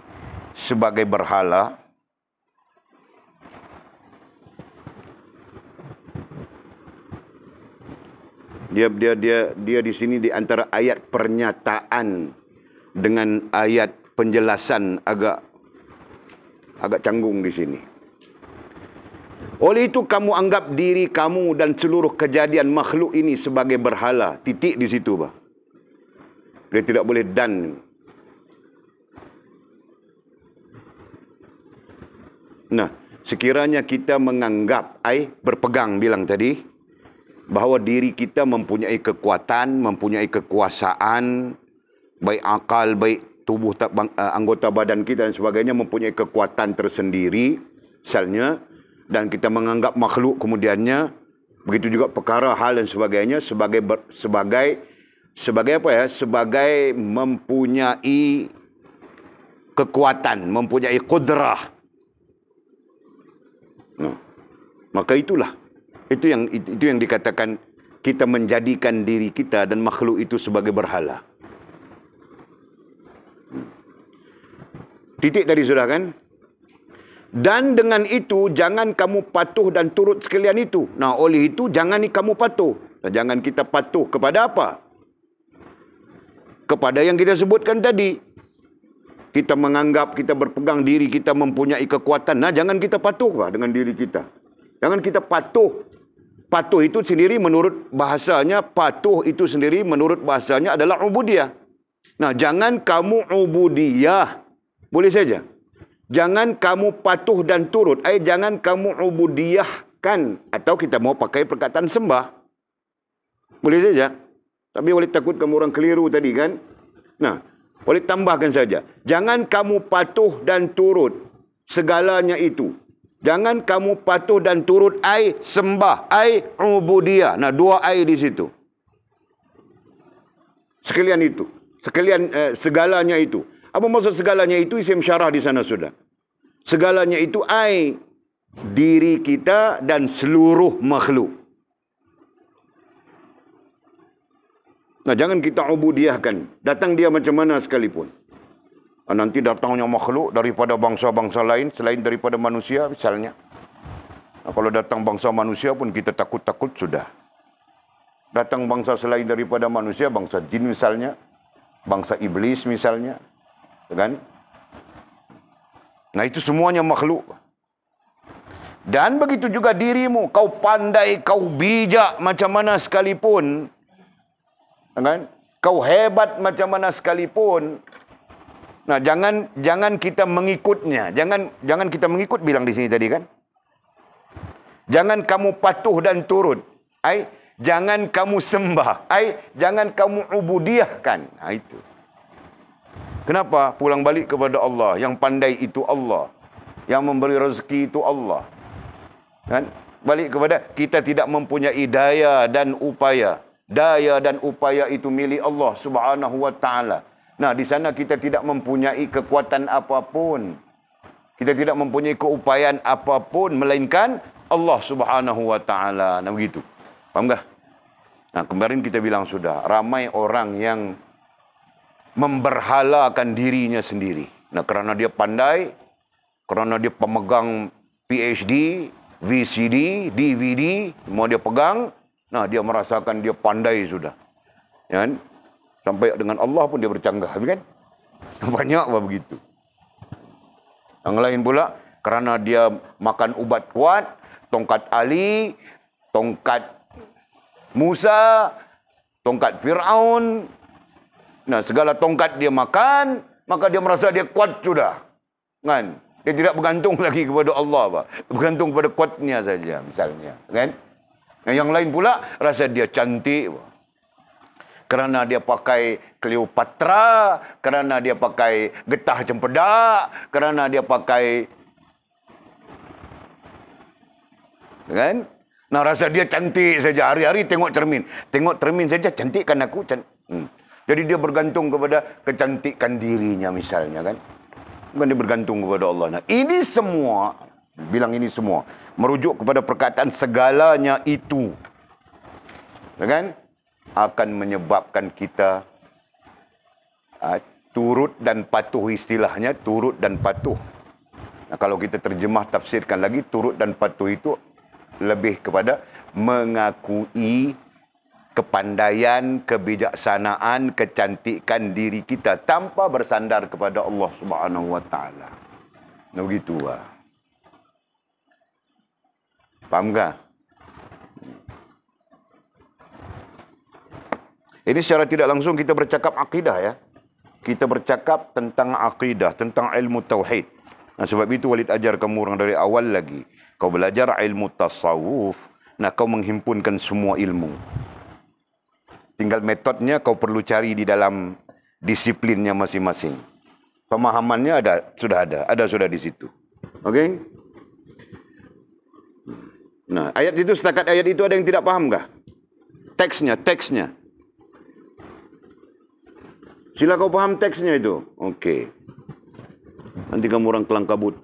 sebagai berhala. Dia di sini di antara ayat pernyataan dengan ayat penjelasan agak canggung di sini. Oleh itu kamu anggap diri kamu dan seluruh kejadian makhluk ini sebagai berhala. Titik di situ, bah. Dia tidak boleh dan. Nah, sekiranya kita menganggap, berpegang bilang tadi, bahawa diri kita mempunyai kekuatan, mempunyai kekuasaan, baik akal, baik tubuh, anggota badan kita dan sebagainya mempunyai kekuatan tersendiri, misalnya, dan kita menganggap makhluk kemudiannya, begitu juga perkara, hal dan sebagainya sebagai apa ya? Sebagai mempunyai kekuatan, mempunyai qudrah. Nah, maka itulah. Itu yang dikatakan kita menjadikan diri kita dan makhluk itu sebagai berhala. Titik tadi sudah kan? Dan dengan itu, jangan kamu patuh dan turut sekalian itu. Nah, oleh itu, jangan kamu patuh. Dan jangan kita patuh kepada apa? Kepada yang kita sebutkan tadi. Kita menganggap, kita berpegang diri, kita mempunyai kekuatan. Nah, jangan kita patuh dengan diri kita. Jangan kita patuh. Patuh itu sendiri menurut bahasanya, adalah ubudiyah. Nah, jangan kamu ubudiyah. Boleh saja. Jangan kamu patuh dan turut. Jangan kamu ubudiyahkan. Atau kita mau pakai perkataan sembah. Boleh saja. Tapi boleh takut kamu orang keliru tadi kan. Nah, boleh tambahkan saja. Jangan kamu patuh dan turut segalanya itu. Jangan kamu patuh dan turut sembah. Ubudiyah. Nah, dua di situ. Sekalian itu. Segalanya itu. Apa maksud segalanya itu? Isim syarah di sana sudah. Segalanya itu diri kita dan seluruh makhluk. Nah, jangan kita ubudiyahkan. Datang dia macam mana sekalipun. Nanti datangnya makhluk daripada bangsa-bangsa lain selain daripada manusia misalnya. Nah, kalau datang bangsa manusia pun kita takut-takut sudah. Datang bangsa selain daripada manusia, bangsa jin misalnya, bangsa iblis misalnya. Kan? Nah, itu semuanya makhluk. Dan begitu juga dirimu, kau pandai, kau bijak macam mana sekalipun, kan? Kau hebat macam mana sekalipun. Nah, jangan kita mengikutnya. Jangan kita mengikut bilang di sini tadi kan. Jangan kamu patuh dan turut. Jangan kamu sembah. Jangan kamu ubudiyahkan. Nah, itu. Kenapa? Pulang balik kepada Allah. Yang pandai itu Allah. Yang memberi rezeki itu Allah. Kan? Balik kepada kita tidak mempunyai daya dan upaya. Daya dan upaya itu milik Allah Subhanahu wa taala. Nah, di sana kita tidak mempunyai kekuatan apapun. Kita tidak mempunyai keupayaan apapun melainkan Allah Subhanahu wa taala. Nah, begitu. Faham tak? Nah, kemarin kita bilang sudah, ramai orang yang memberhalakan dirinya sendiri. Nah, kerana dia pandai, kerana dia pemegang PhD, VCD, DVD, semua dia pegang, nah dia merasakan dia pandai sudah. Ya kan? Sampai dengan Allah pun dia bercanggah, kan? Banyak begitu. Yang lain pula, kerana dia makan ubat kuat, tongkat Ali, tongkat Musa, tongkat Fir'aun. Nah, segala tongkat dia makan, maka dia merasa dia kuat sudah. Kan? Dia tidak bergantung lagi kepada Allah, Pak. Bergantung kepada kuatnya saja, misalnya. Kan? Yang lain pula, rasa dia cantik, Pak. Kerana dia pakai Cleopatra, kerana dia pakai getah cempedak, kerana dia pakai... Kan? Nah, rasa dia cantik saja. Hari-hari tengok cermin. Tengok cermin saja, cantik kan aku? Jadi dia bergantung kepada kecantikan dirinya misalnya kan. Bukan dia bergantung kepada Allah. Nah, ini semua, bilang ini semua, merujuk kepada perkataan segalanya itu. Kan? Akan menyebabkan kita turut dan patuh, istilahnya turut dan patuh. Nah, kalau kita terjemah, tafsirkan lagi, turut dan patuh itu lebih kepada mengakui kepandaian, kebijaksanaan, kecantikan diri kita tanpa bersandar kepada Allah Subhanahu wa taala. Nah, begitu lah. Faham tak? Ini secara tidak langsung kita bercakap akidah ya. Kita bercakap tentang akidah, tentang ilmu tauhid. Nah, sebab itu Walid ajar kamu orang dari awal lagi. Kau belajar ilmu tasawuf, nah kau menghimpunkan semua ilmu. Tinggal metodnya kau perlu cari di dalam disiplinnya masing-masing. Pemahamannya ada sudah di situ. Okey? Nah, ayat itu, setakat ayat itu ada yang tidak paham kah? Teksnya. Sila kau paham teksnya itu. Okey. Nanti kamu orang kelang kabut.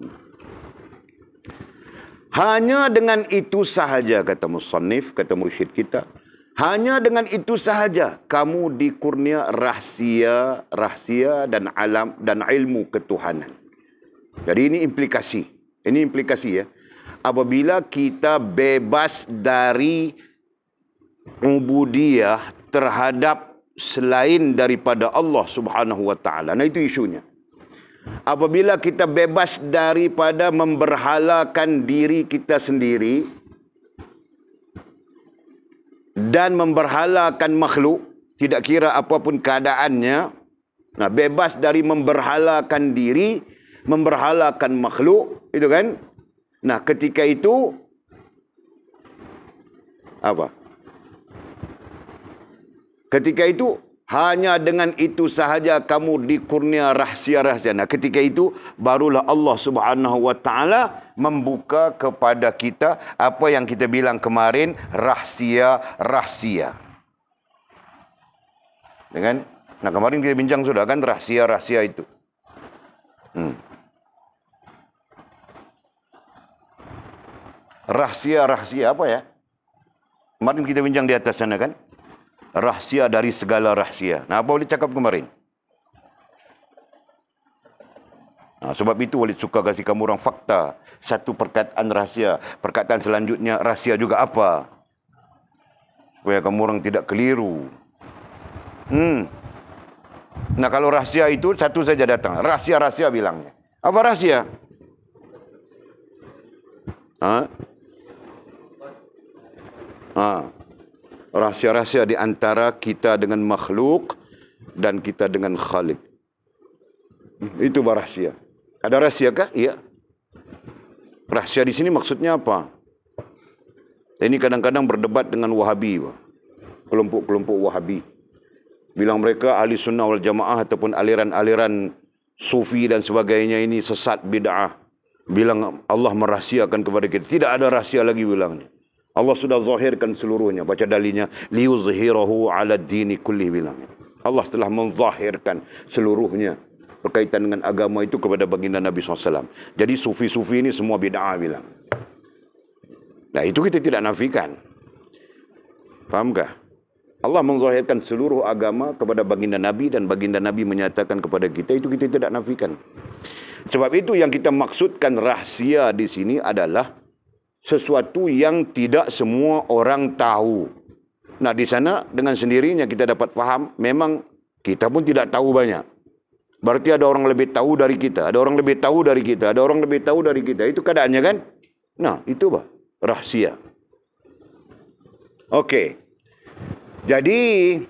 Hanya dengan itu sahaja, kata musannif, kata mursyid kita. Hanya dengan itu sahaja kamu dikurnia rahsia dan alam dan ilmu ketuhanan. Jadi ini implikasi. Ini implikasi ya. Apabila kita bebas dari ubudiyah terhadap selain daripada Allah Subhanahu wa taala. Nah itu isunya. Apabila kita bebas daripada memberhalakan diri kita sendiri dan memberhalakan makhluk, tidak kira apapun keadaannya, nah bebas dari memberhalakan diri, memberhalakan makhluk, itu kan? Nah, ketika itu apa? Ketika itu hanya dengan itu sahaja kamu dikurnia rahsia-rahsia. Nah, ketika itu barulah Allah Subhanahu wa taala membuka kepada kita apa yang kita bilang kemarin, rahsia-rahsia. Dengan nah kemarin kita bincang sudah kan rahsia-rahsia itu. Rahsia-rahsia apa ya? Kemarin kita bincang di atas sana kan? Rahsia dari segala rahsia. Nah, apa Walid cakap kemarin? Nah, sebab itu Walid suka kasih kamu orang fakta. Satu perkataan rahsia. Perkataan selanjutnya rahsia juga apa? Supaya kamu orang tidak keliru. Nah, kalau rahsia itu satu saja datang. Rahsia-rahsia bilangnya. Apa rahsia? Rahsia-rahsia di antara kita dengan makhluk dan kita dengan Khalik. Itu rahsia. Ada rahsia kah? Iya. Rahsia di sini maksudnya apa? Ini kadang-kadang berdebat dengan Wahabi, kelompok-kelompok Wahabi. Bilang mereka ahli sunnah wal jamaah ataupun aliran-aliran sufi dan sebagainya ini sesat bid'ah. Bilang Allah merahsiakan kepada kita. Tidak ada rahsia lagi bilangnya. Allah sudah zahirkan seluruhnya. Baca dalilnya. Liyuzhirahu ala dini kulli bilangnya. Allah telah menzahirkan seluruhnya berkaitan dengan agama itu kepada baginda Nabi SAW. Jadi sufi-sufi ini semua bid'ah bilang. Nah itu kita tidak nafikan. Fahamkah? Allah menzahirkan seluruh agama kepada baginda Nabi dan baginda Nabi menyatakan kepada kita, itu kita tidak nafikan. Sebab itu yang kita maksudkan rahsia di sini adalah sesuatu yang tidak semua orang tahu. Nah di sana dengan sendirinya kita dapat faham, memang kita pun tidak tahu banyak. Berarti ada orang lebih tahu dari kita, ada orang lebih tahu dari kita, ada orang lebih tahu dari kita. Itu keadaannya kan? Nah itu rahsia. Oke. Jadi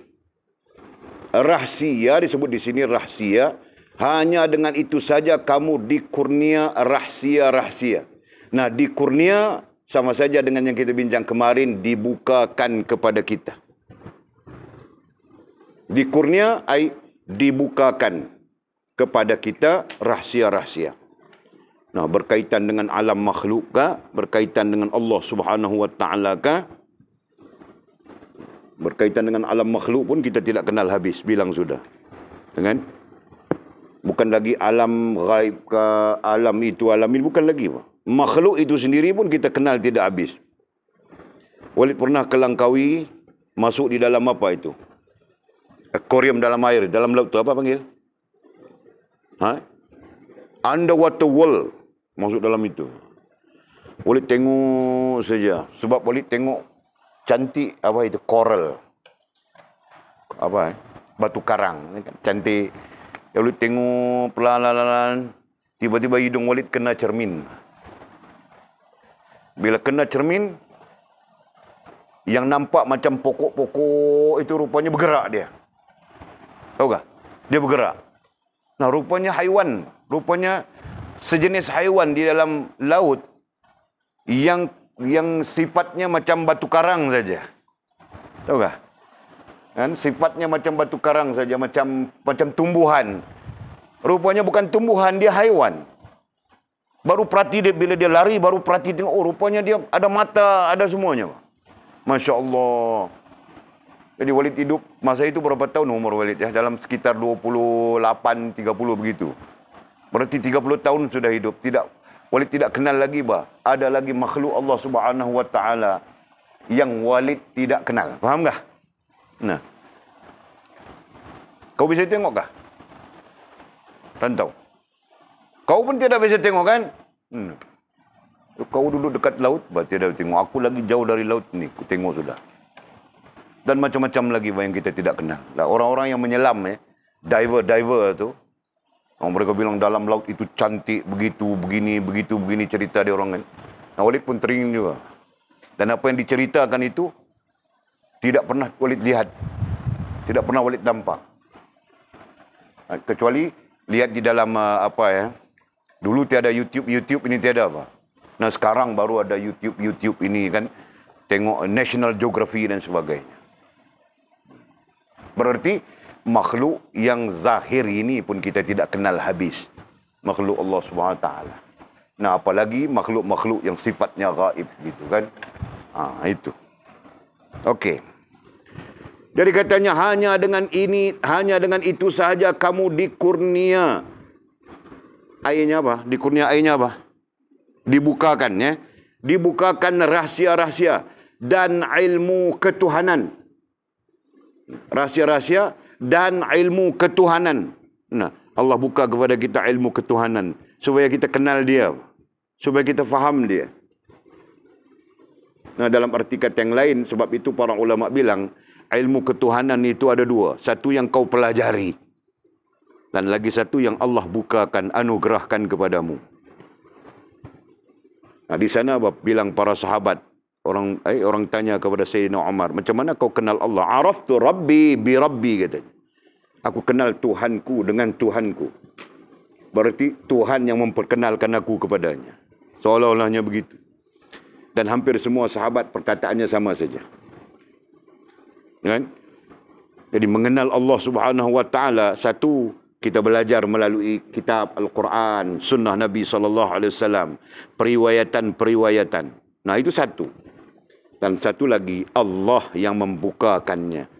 rahsia disebut di sini rahsia. Hanya dengan itu saja kamu dikurnia rahsia-rahsia. Nah, dikurnia sama saja dengan yang kita bincang kemarin, dibukakan kepada kita. Dikurnia ay dibukakan kepada kita rahsia-rahsia. Nah, berkaitan dengan alam makhluk kah? Berkaitan dengan Allah Subhanahu wa taala kah? Berkaitan dengan alam makhluk pun kita tidak kenal habis, bilang sudah. Dengan bukan lagi alam ghaib ke alam itu, alam ini bukan lagi, makhluk itu sendiri pun kita kenal tidak habis. Walid pernah ke Langkawi, masuk di dalam apa itu? Akuarium dalam air, dalam laut itu apa panggil? Underwater world, masuk dalam itu. Walid tengok saja, sebab Walid tengok cantik apa itu, coral. Apa batu karang, cantik. Walid tengok pelan-pelan, tiba-tiba hidung Walid kena cermin. Bila kena cermin, yang nampak macam pokok-pokok itu rupanya bergerak dia. Tahu tak? Dia bergerak. Nah, rupanya haiwan. Rupanya sejenis haiwan di dalam laut yang sifatnya macam batu karang saja. Tahu tak? Kan sifatnya macam batu karang saja, macam tumbuhan. Rupanya bukan tumbuhan, dia haiwan. Baru perhati dia, bila dia lari, baru perhati tengok, oh rupanya dia ada mata, ada semuanya. Masya Allah. Jadi Walid hidup, masa itu berapa tahun umur Walid ya? Dalam sekitar 28, 30 begitu. Berarti 30 tahun sudah hidup. Walid tidak kenal lagi ada lagi makhluk Allah Subhanahu wa taala yang Walid tidak kenal. Faham tak? Nah. Kau bisa tengok kah? Rantau. Kau pun tidak bisa tengok kan? Kau duduk dekat laut, berarti tidak tengok. Aku lagi jauh dari laut ni, aku tengok sudah. Dan macam-macam lagi yang kita tidak kenal. Orang-orang yang menyelam, diver tu, mereka bilang dalam laut itu cantik, begini cerita dia orang kan. Walid pun teringin juga. Dan apa yang diceritakan itu, tidak pernah Walid lihat. Tidak pernah Walid nampak. Kecuali lihat di dalam dulu tiada YouTube ini tiada apa. Nah sekarang baru ada YouTube ini kan, tengok National Geography dan sebagainya. Berarti makhluk yang zahir ini pun kita tidak kenal habis. Makhluk Allah Subhanahu Wa Taala. Nah apalagi makhluk-makhluk yang sifatnya gaib gitu kan. Itu. Okey. Jadi katanya hanya dengan itu sahaja kamu dikurnia. Airnya apa? Dikurnia airnya apa? Dibukakan ya. Dibukakan rahsia-rahsia dan ilmu ketuhanan. Rahsia-rahsia dan ilmu ketuhanan. Nah, Allah buka kepada kita ilmu ketuhanan supaya kita kenal dia, supaya kita faham dia. Nah, dalam arti kata yang lain, sebab itu para ulama bilang ilmu ketuhanan itu ada dua. Satu yang kau pelajari. Dan lagi satu yang Allah bukakan, anugerahkan kepadamu. Nah, di sana bilang para sahabat. Orang tanya kepada Sayyidina Umar. Macam mana kau kenal Allah? Araftu Rabbi bi Rabbi katanya. Aku kenal Tuhanku dengan Tuhanku. Berarti Tuhan yang memperkenalkan aku kepadanya. Seolah-olahnya begitu. Dan hampir semua sahabat perkataannya sama saja. Kan? Jadi mengenal Allah Subhanahu Wa Taala, satu kita belajar melalui kitab Al-Quran, sunnah Nabi SAW, periwayatan. Nah itu satu. Dan satu lagi Allah yang membukakannya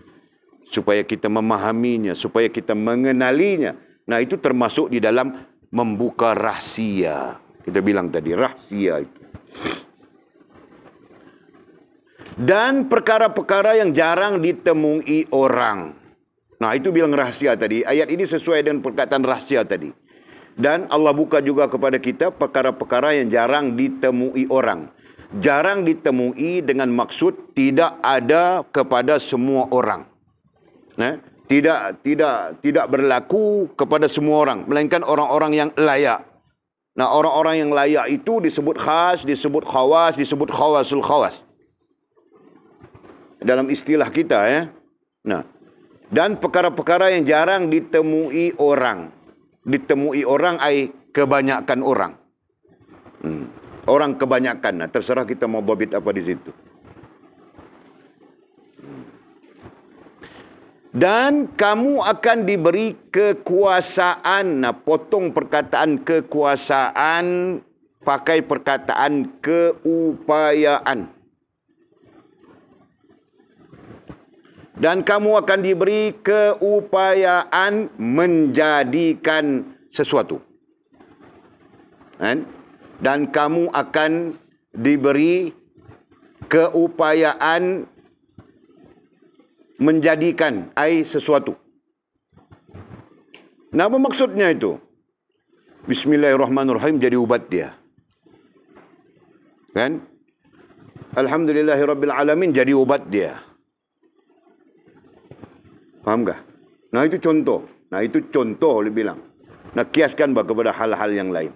supaya kita memahaminya, supaya kita mengenalinya. Nah itu termasuk di dalam membuka rahsia. Kita bilang tadi rahsia itu. Dan perkara-perkara yang jarang ditemui orang. Nah itu bilang rahasia tadi. Ayat ini sesuai dengan perkataan rahasia tadi. Dan Allah buka juga kepada kita perkara-perkara yang jarang ditemui orang. Jarang ditemui dengan maksud tidak ada kepada semua orang. Tidak berlaku kepada semua orang. Melainkan orang-orang yang layak. Nah orang-orang yang layak itu disebut khas, disebut khawas, disebut khawasul khawas. Dalam istilah kita ya. Nah, dan perkara-perkara yang jarang ditemui orang. Ditemui orang kebanyakan orang. Orang kebanyakan. Nah, terserah kita mau babit apa di situ. Dan kamu akan diberi kekuasaan. Nah, potong perkataan kekuasaan, pakai perkataan keupayaan. Dan kamu akan diberi keupayaan menjadikan sesuatu. Dan kamu akan diberi keupayaan menjadikan sesuatu. Nah, apa maksudnya itu? Bismillahirrahmanirrahim jadi ubat dia. Kan? Alhamdulillahirrabbilalamin jadi ubat dia. Faham tak? Nah itu contoh. Nah itu contoh dia bilang. Nah kiaskan kepada hal-hal yang lain.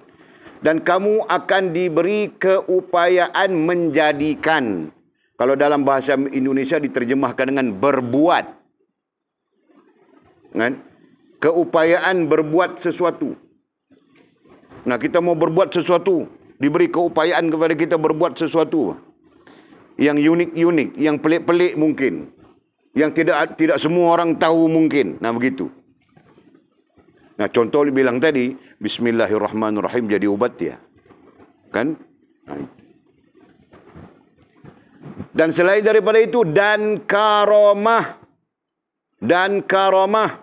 Dan kamu akan diberi keupayaan menjadikan. Kalau dalam bahasa Indonesia diterjemahkan dengan berbuat. Kan? Keupayaan berbuat sesuatu. Nah kita mau berbuat sesuatu. Diberi keupayaan kepada kita berbuat sesuatu. Yang unik-unik. Yang pelik-pelik mungkin. Yang tidak semua orang tahu mungkin. Nah begitu. Nah contoh dia bilang tadi, Bismillahirrahmanirrahim jadi ubat dia. Kan? Nah. Dan selain daripada itu, dan karamah. Dan karamah.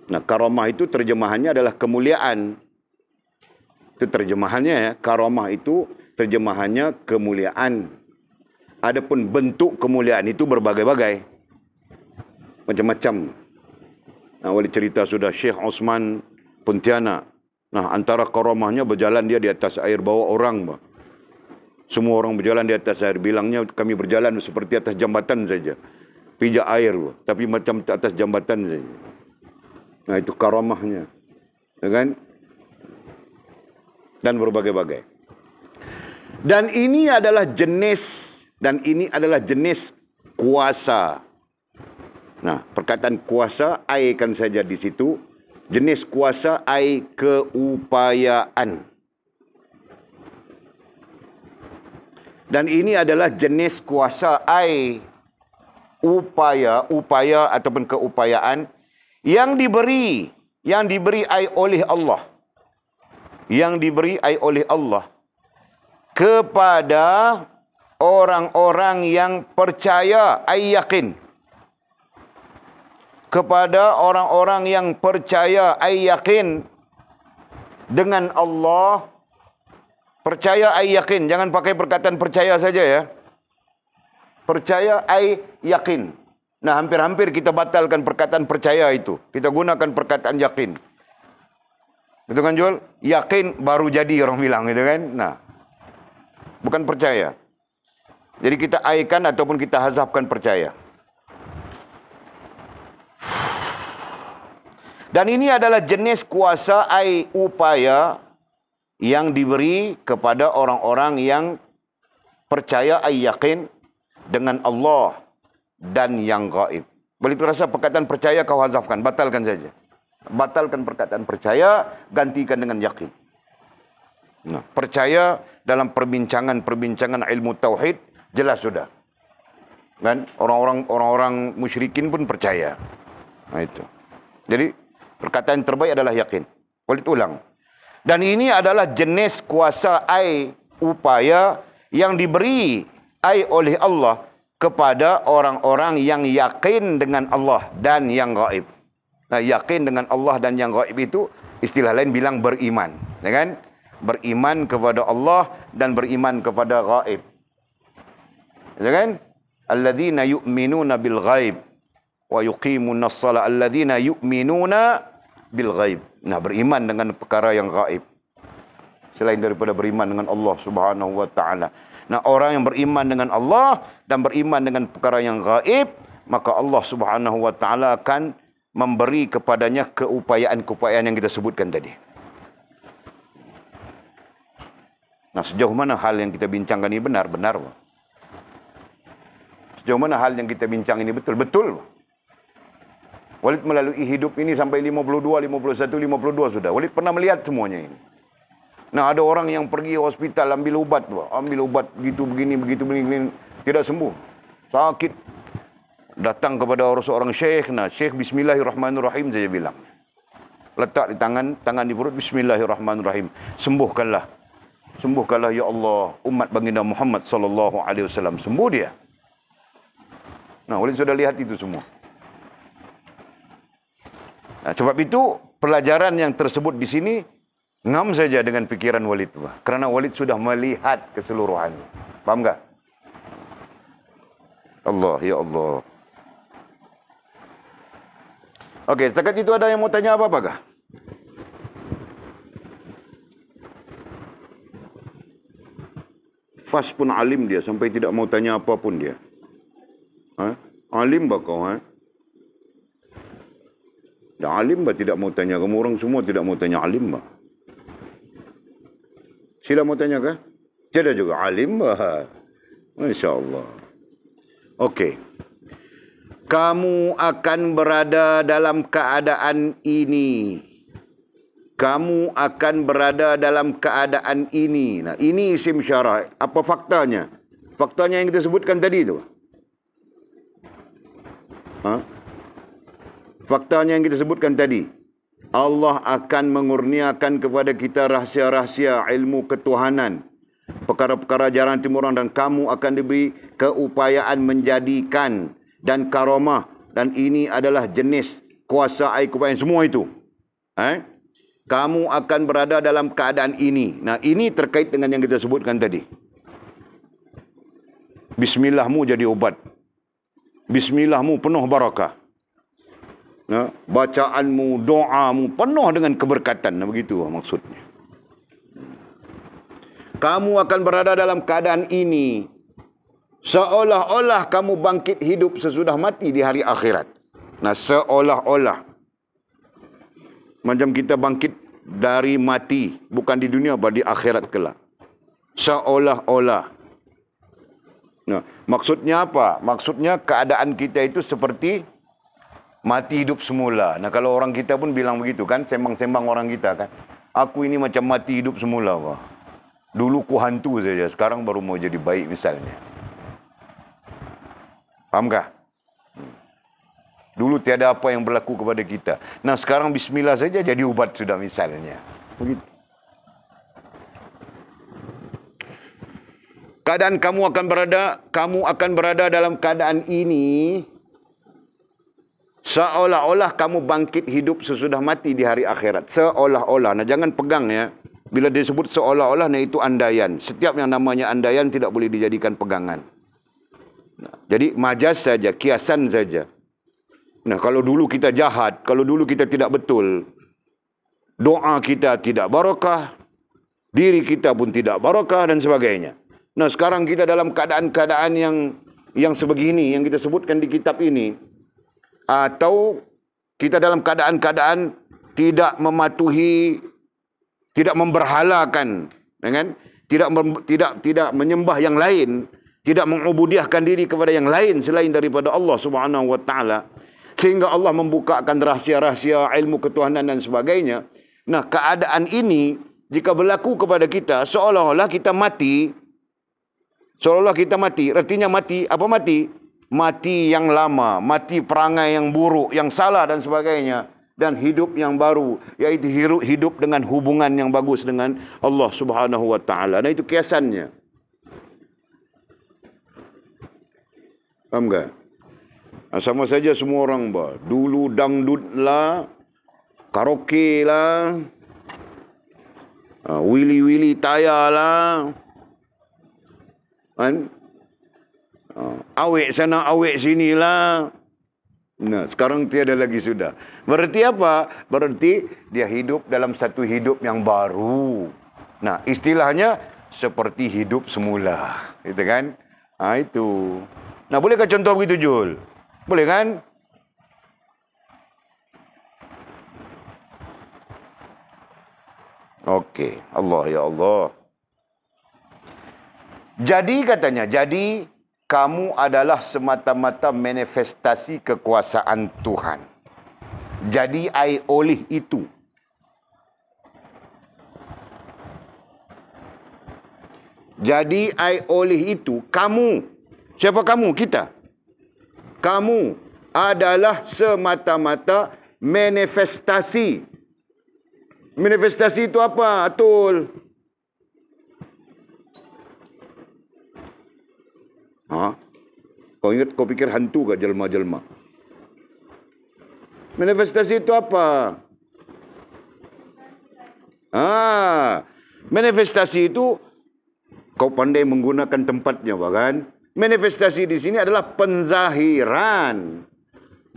Nah, karamah itu terjemahannya adalah kemuliaan. Itu terjemahannya ya. Karamah itu terjemahannya kemuliaan. Adapun bentuk kemuliaan itu berbagai-bagai. Macam-macam. Nah, wali cerita sudah Syekh Osman Pontianak. Nah, antara karamahnya berjalan dia di atas air bawa orang. Semua orang berjalan di atas air. Bilangnya kami berjalan seperti atas jambatan saja. Pijak air. Tapi macam atas jambatan saja. Nah, itu karamahnya. Ya kan? Dan berbagai-bagai. Dan ini adalah jenis kuasa. Nah, perkataan kuasa, ai kan saja di situ. Jenis kuasa, ai keupayaan. Dan ini adalah jenis kuasa, ai upaya ataupun keupayaan yang diberi ai oleh Allah. Yang diberi ai oleh Allah kepada orang-orang yang percaya, ai yakin. Kepada orang-orang yang percaya, ai yakin dengan Allah. Percaya, ai yakin. Jangan pakai perkataan percaya saja ya. Percaya, ai yakin. Nah, hampir-hampir kita batalkan perkataan percaya itu. Kita gunakan perkataan yakin. Betul kan, Jul? Yakin baru jadi orang bilang gitu kan. Nah, bukan percaya. Jadi kita aikan ataupun kita hazafkan percaya. Dan ini adalah jenis kuasa ai upaya yang diberi kepada orang-orang yang percaya, ai yakin dengan Allah dan yang gaib. Boleh terasa perkataan percaya kau hazafkan, batalkan saja. Batalkan perkataan percaya, gantikan dengan yakin. Nah, percaya dalam perbincangan ilmu tauhid jelas sudah. Kan? Orang-orang musyrikin pun percaya. Nah, itu. Jadi perkataan terbaik adalah yakin. Walid ulang. Dan ini adalah jenis kuasa ai upaya yang diberi ai oleh Allah kepada orang-orang yang yakin dengan Allah dan yang gaib. Nah, yakin dengan Allah dan yang gaib itu istilah lain bilang beriman, ya kan? Beriman kepada Allah dan beriman kepada gaib. Ya kan? Alladzina yu'minuna bil ghaib wa yuqimuna shalah. Alladzina yu'minuna bil ghaib. Nah, beriman dengan perkara yang gaib. Selain daripada beriman dengan Allah Subhanahu wa taala. Nah, orang yang beriman dengan Allah dan beriman dengan perkara yang gaib, maka Allah Subhanahu wa taala akan memberi kepadanya keupayaan-keupayaan yang kita sebutkan tadi. Nah, sejauh mana hal yang kita bincangkan ini benar-benar? Sejauh mana hal yang kita bincang ini betul-betul? Walid melalui hidup ini sampai 52, 51, 52 sudah. Walid pernah melihat semuanya ini. Nah, ada orang yang pergi hospital ambil ubat, begitu begini, tidak sembuh. Sakit. Datang kepada seorang syekh, nah syekh bismillahirrahmanirrahim saja bilang. Letak di tangan di perut, bismillahirrahmanirrahim. Sembuhkanlah ya Allah umat baginda Muhammad sallallahu alaihi wasallam. Sembuh dia. Nah, Walid sudah lihat itu semua. Nah, sebab itu pelajaran yang tersebut di sini ngam saja dengan pikiran Walid, karena Walid sudah melihat keseluruhan. Paham enggak? Allah, ya Allah. Okey, setakat itu ada yang mau tanya apa-apa kah? Fas pun alim dia, sampai tidak mau tanya apapun dia. Alim bah kau, Dah alim bah tidak mau tanya. Kamu orang semua tidak mau tanya alim bah. Sila mau tanya kah? Tidak juga alim bah. Masya Allah. Okey. Kamu akan berada dalam keadaan ini. Kamu akan berada dalam keadaan ini. Nah, ini isim syarah. Apa faktanya? Faktanya yang kita sebutkan tadi itu. Faktanya yang kita sebutkan tadi. Allah akan mengurniakan kepada kita rahsia-rahsia ilmu ketuhanan. Perkara-perkara jalan timuran, dan kamu akan diberi keupayaan menjadikan dan karamah, dan ini adalah jenis kuasa air, kuasa semua itu. Kamu akan berada dalam keadaan ini. Nah, ini terkait dengan yang kita sebutkan tadi. Bismillahmu jadi obat. Bismillahmu penuh barakah. Nah, bacaanmu, doamu penuh dengan keberkatan. Nah, begitu maksudnya. Kamu akan berada dalam keadaan ini seolah-olah kamu bangkit hidup sesudah mati di hari akhirat. Nah, seolah-olah. Macam kita bangkit dari mati. Bukan di dunia, di akhirat kelak. Seolah-olah. Nah, maksudnya apa? Maksudnya keadaan kita itu seperti mati hidup semula. Nah, kalau orang kita pun bilang begitu kan, sembang-sembang orang kita kan. Aku ini macam mati hidup semula, Pak. Dulu ku hantu saja, sekarang baru mau jadi baik misalnya. Fahamkah? Dulu tiada apa yang berlaku kepada kita. Nah, sekarang bismillah saja jadi ubat sudah misalnya. Begitu. Keadaan kamu akan berada dalam keadaan ini seolah-olah kamu bangkit hidup sesudah mati di hari akhirat. Seolah-olah. Nah, jangan pegang ya. Bila disebut seolah-olah, nah itu andaian. Setiap yang namanya andaian tidak boleh dijadikan pegangan. Nah, jadi majaz saja, kiasan saja. Nah, kalau dulu kita jahat, kalau dulu kita tidak betul, doa kita tidak barakah, diri kita pun tidak barakah dan sebagainya. Nah, sekarang kita dalam keadaan-keadaan yang sebegini, yang kita sebutkan di kitab ini, atau kita dalam keadaan-keadaan tidak mematuhi, tidak memberhalakan, kan? Tidak menyembah yang lain, tidak mengubudiahkan diri kepada yang lain selain daripada Allah Subhanahu wa taala, sehingga Allah membukakan rahsia-rahsia ilmu ketuhanan dan sebagainya. Nah, keadaan ini jika berlaku kepada kita seolah-olah kita mati, artinya mati apa mati? Mati yang lama, mati perangai yang buruk, yang salah dan sebagainya. Dan hidup yang baru, yaitu hidup dengan hubungan yang bagus dengan Allah Subhanahu wa taala. Nah, itu kiasannya. Faham tak? Nah, sama saja semua orang, bah. Dulu dangdut lah, karaoke lah, wili-wili taya lah, kan? Awek sana, awek sini lah. Nah, sekarang tiada lagi sudah. Berarti apa? Berarti dia hidup dalam satu hidup yang baru. Nah, istilahnya seperti hidup semula. Itu kan? Itu. Nah, bolehkah contoh begitu, Jul? Boleh kan? Okey. Allah, ya Allah. Jadi katanya, kamu adalah semata-mata manifestasi kekuasaan Tuhan. Jadi oleh itu. Jadi oleh itu, kamu. Siapa kamu? Kita. Kamu adalah semata-mata manifestasi. Manifestasi itu apa, Atul? Kau ingat, kau pikir hantu ke jelma-jelma? Manifestasi itu apa? Manifestasi itu kau pandai menggunakan tempatnya, kan? Manifestasi di sini adalah penzahiran.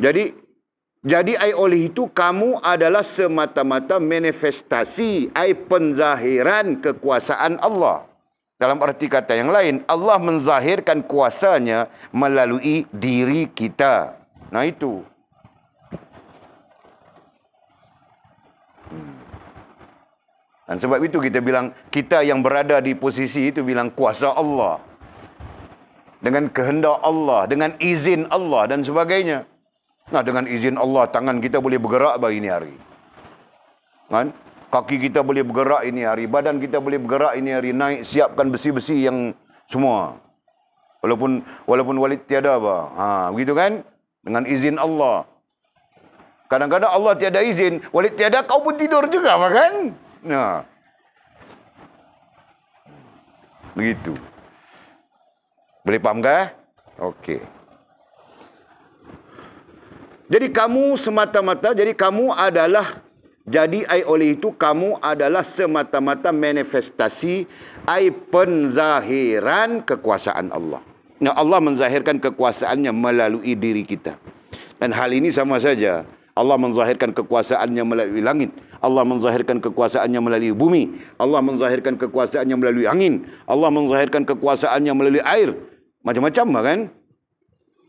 Jadi oleh itu kamu adalah semata-mata manifestasi, penzahiran kekuasaan Allah. Dalam arti kata yang lain, Allah menzahirkan kuasanya melalui diri kita. Nah, itu. Dan sebab itu kita bilang, kita yang berada di posisi itu bilang kuasa Allah. Dengan kehendak Allah, dengan izin Allah dan sebagainya. Nah, dengan izin Allah, tangan kita boleh bergerak bagi ini hari. Kan? Kaki kita boleh bergerak ini hari. Badan kita boleh bergerak ini hari. Naik, siapkan besi-besi yang semua. Walaupun Walid tiada apa. Begitu kan? Dengan izin Allah. Kadang-kadang Allah tiada izin. Walid tiada, kau pun tidur juga, kan? Nah. Begitu. Boleh faham ke? Okey. Jadi kamu semata-mata, oleh itu kamu adalah semata-mata manifestasi penzahiran kekuasaan Allah. Nah, Allah menzahirkan kekuasaannya melalui diri kita. Dan hal ini sama saja. Allah menzahirkan kekuasaannya melalui langit. Allah menzahirkan kekuasaannya melalui bumi. Allah menzahirkan kekuasaannya melalui angin. Allah menzahirkan kekuasaannya melalui air. Macam-macam kan?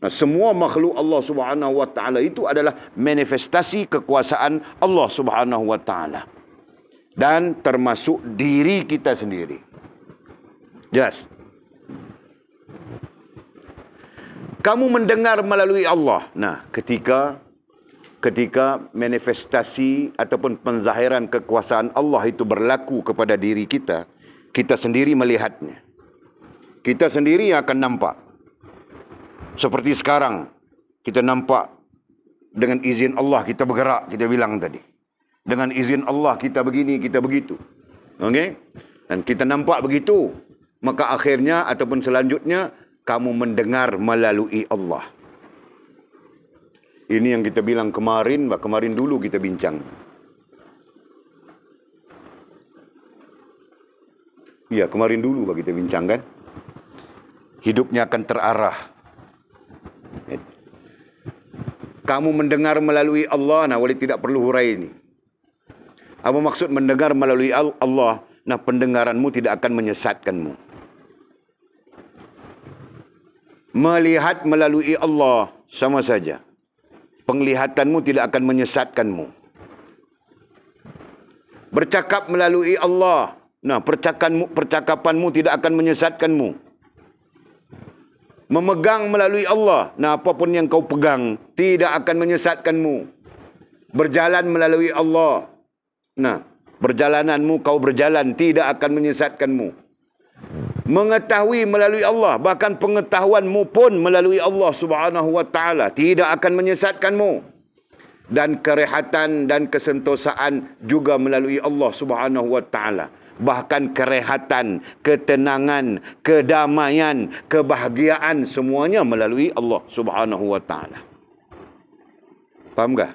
Nah, semua makhluk Allah Subhanahu wa taala itu adalah manifestasi kekuasaan Allah Subhanahu wa taala. Dan termasuk diri kita sendiri. Jelas. Kamu mendengar melalui Allah. Nah, ketika manifestasi ataupun penzahiran kekuasaan Allah itu berlaku kepada diri kita, kita sendiri melihatnya. Kita sendiri yang akan nampak. Seperti sekarang, kita nampak dengan izin Allah kita bergerak, kita bilang tadi. Dengan izin Allah kita begini, kita begitu. Okey? Dan kita nampak begitu, maka akhirnya ataupun selanjutnya, kamu mendengar melalui Allah. Ini yang kita bilang kemarin dulu kita bincang. Ya, kemarin dulu kita bincang kan. Hidupnya akan terarah. Kamu mendengar melalui Allah, nah boleh tidak perlu hurai ini. Apa maksud mendengar melalui Allah? Nah, pendengaranmu tidak akan menyesatkanmu. Melihat melalui Allah sama saja. Penglihatanmu tidak akan menyesatkanmu. Bercakap melalui Allah, nah percakapanmu tidak akan menyesatkanmu. Memegang melalui Allah, nah apapun yang kau pegang tidak akan menyesatkanmu. Berjalan melalui Allah, nah perjalananmu kau berjalan tidak akan menyesatkanmu. Mengetahui melalui Allah, bahkan pengetahuanmu pun melalui Allah Subhanahu wa taala tidak akan menyesatkanmu. Dan kerehatan dan kesentosaan juga melalui Allah Subhanahu wa taala. Bahkan kerehatan, ketenangan, kedamaian, kebahagiaan semuanya melalui Allah Subhanahu wa taala. Faham tak?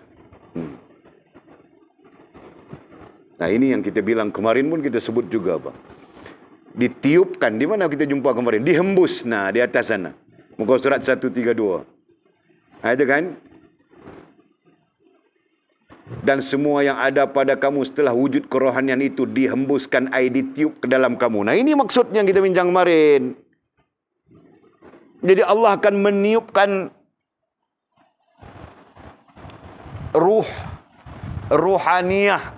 Nah, ini yang kita bilang kemarin pun kita sebut juga, Pak. Ditiupkan, di mana kita jumpa kemarin? Dihembus, nah di atas sana. Muka surat 132. Nah, itu kan? Dan semua yang ada pada kamu setelah wujud kerohanian itu dihembuskan, ditiup ke dalam kamu. Nah, ini maksudnya yang kita bincang kemarin. Jadi Allah akan meniupkan ruhaniyah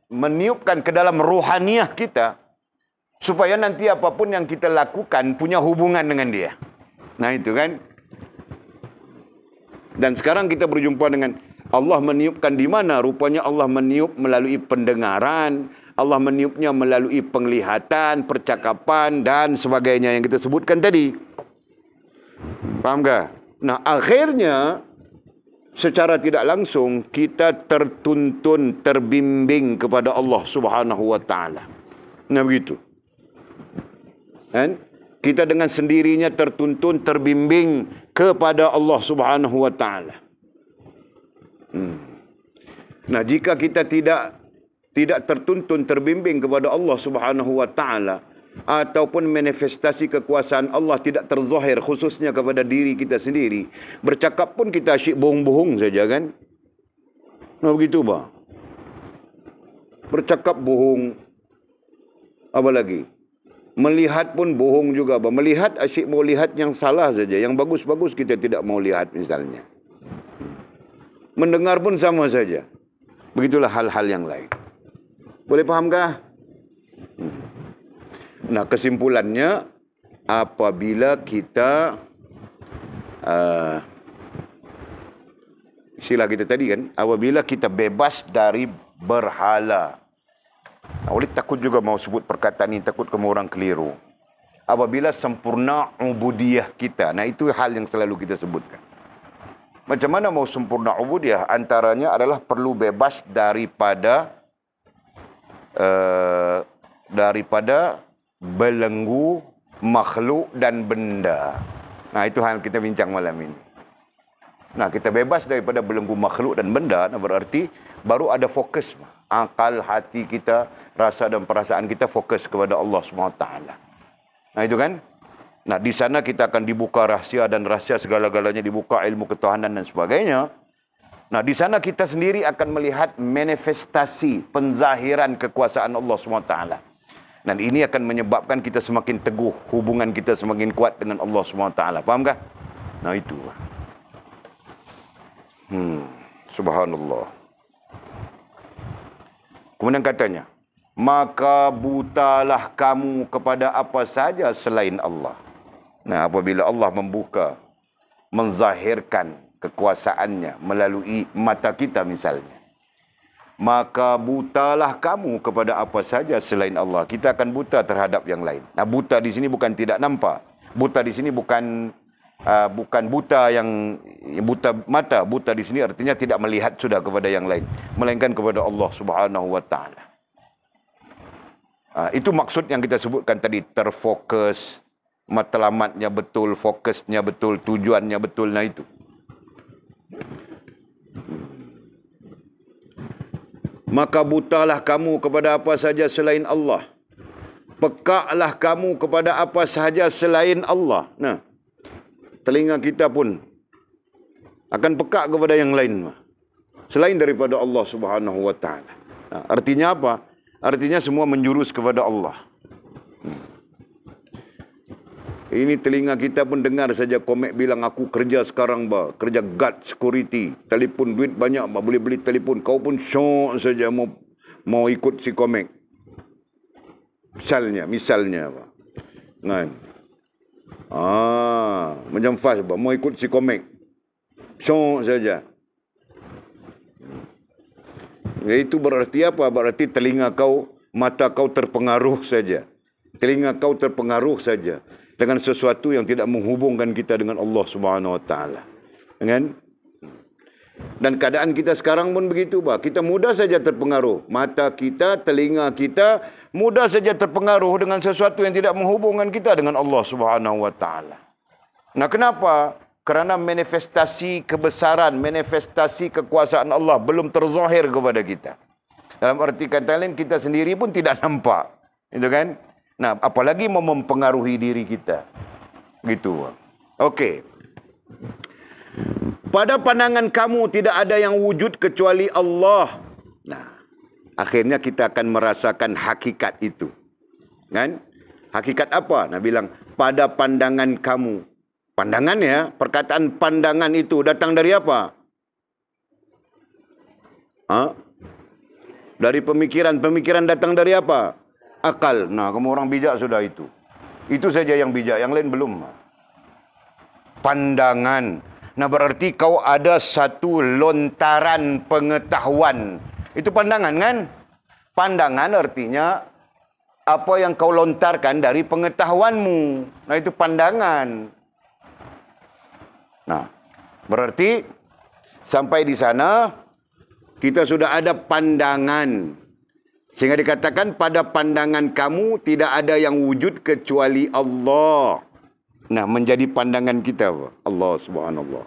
meniupkan ke dalam ruhaniyah kita, supaya nanti apapun yang kita lakukan punya hubungan dengan dia. Nah, itu kan. Dan sekarang kita berjumpa dengan Allah meniupkan di mana? Rupanya Allah meniup melalui pendengaran, Allah meniupnya melalui penglihatan, percakapan dan sebagainya yang kita sebutkan tadi. Faham tak? Nah, akhirnya secara tidak langsung kita tertuntun, terbimbing kepada Allah Subhanahu wa taala. Nah, begitu. Kan? Kita dengan sendirinya tertuntun, terbimbing kepada Allah Subhanahu wa taala. Nah, jika kita tidak tertuntun, terbimbing kepada Allah Subhanahu wa taala, ataupun manifestasi kekuasaan Allah tidak terzahir khususnya kepada diri kita sendiri, bercakap pun kita asyik bohong-bohong saja kan. Nah, begitu bah. Bercakap bohong. Apa lagi? Melihat pun bohong juga bah. Melihat asyik mau lihat yang salah saja, yang bagus-bagus kita tidak mau lihat misalnya. Mendengar pun sama saja. Begitulah hal-hal yang lain. Boleh fahamkah? Nah, kesimpulannya, apabila kita istilah kita tadi kan, apabila kita bebas dari berhala. Oleh takut juga mau sebut perkataan ini, takut kamu orang keliru. Apabila sempurna ubudiyah kita, nah itu hal yang selalu kita sebutkan. Macam mana mau sempurna ubudiyah? Antaranya adalah perlu bebas daripada belenggu makhluk dan benda. Nah, itu hal kita bincang malam ini. Nah, kita bebas daripada belenggu makhluk dan benda, nah berarti baru ada fokus. Akal, hati kita, rasa dan perasaan kita fokus kepada Allah SWT. Nah, itu kan. Nah, di sana kita akan dibuka rahsia dan rahsia segala-galanya dibuka, ilmu ketuhanan dan sebagainya. Nah, di sana kita sendiri akan melihat manifestasi, penzahiran kekuasaan Allah SWT. Dan ini akan menyebabkan kita semakin teguh, hubungan kita semakin kuat dengan Allah SWT. Fahamkah? Nah, itu. Subhanallah. Kemudian katanya, maka butalah kamu kepada apa saja selain Allah. Nah, apabila Allah membuka, menzahirkan kekuasaannya melalui mata kita misalnya, maka butalah kamu kepada apa saja selain Allah. Kita akan buta terhadap yang lain. Nah, buta di sini bukan tidak nampak. Buta di sini bukan buta yang buta mata. Buta di sini artinya tidak melihat sudah kepada yang lain, melainkan kepada Allah Subhanahu wa taala. Itu maksud yang kita sebutkan tadi, terfokus, matlamatnya betul, fokusnya betul, tujuannya betul. Nah, itu. Maka butalah kamu kepada apa saja selain Allah. Pekaklah kamu kepada apa sahaja selain Allah. Nah, telinga kita pun akan pekak kepada yang lain selain daripada Allah Subhanahu wa taala. Nah, artinya apa? Artinya semua menjurus kepada Allah. Ini telinga kita pun dengar saja Komek bilang, aku kerja sekarang kerja guard security, telefon duit banyak boleh beli telefon, kau pun syok saja mau ikut si Komek. Misalnya kan. Macam Fas mau ikut si Komek. Syok saja. Itu berarti apa? Berarti telinga kau, mata kau terpengaruh saja. Telinga kau terpengaruh saja dengan sesuatu yang tidak menghubungkan kita dengan Allah Subhanahu wa taala. Kan? Dan keadaan kita sekarang pun begitu, kita mudah saja terpengaruh. Mata kita, telinga kita mudah saja terpengaruh dengan sesuatu yang tidak menghubungkan kita dengan Allah Subhanahu wa taala. Nah, kenapa? Kerana manifestasi kebesaran, manifestasi kekuasaan Allah belum terzahir kepada kita. Dalam arti kata lain, kita sendiri pun tidak nampak. Itu kan? Nah, apalagi mau mempengaruhi diri kita. Gitu. Okey. Pada pandangan kamu tidak ada yang wujud kecuali Allah. Nah, akhirnya kita akan merasakan hakikat itu. Kan? Hakikat apa? Nah, bilang pada pandangan kamu. Pandangan ya, perkataan pandangan itu datang dari apa? Dari pemikiran. Pemikiran datang dari apa? Akal. Nah, kamu orang bijak sudah itu. Itu saja yang bijak, yang lain belum. Pandangan. Nah, berarti kau ada satu lontaran pengetahuan. Itu pandangan kan? Pandangan artinya apa yang kau lontarkan dari pengetahuanmu. Nah, itu pandangan. Nah, berarti sampai di sana kita sudah ada pandangan. Sehingga dikatakan pada pandangan kamu tidak ada yang wujud kecuali Allah. Nah, menjadi pandangan kita Allah Subhanallah.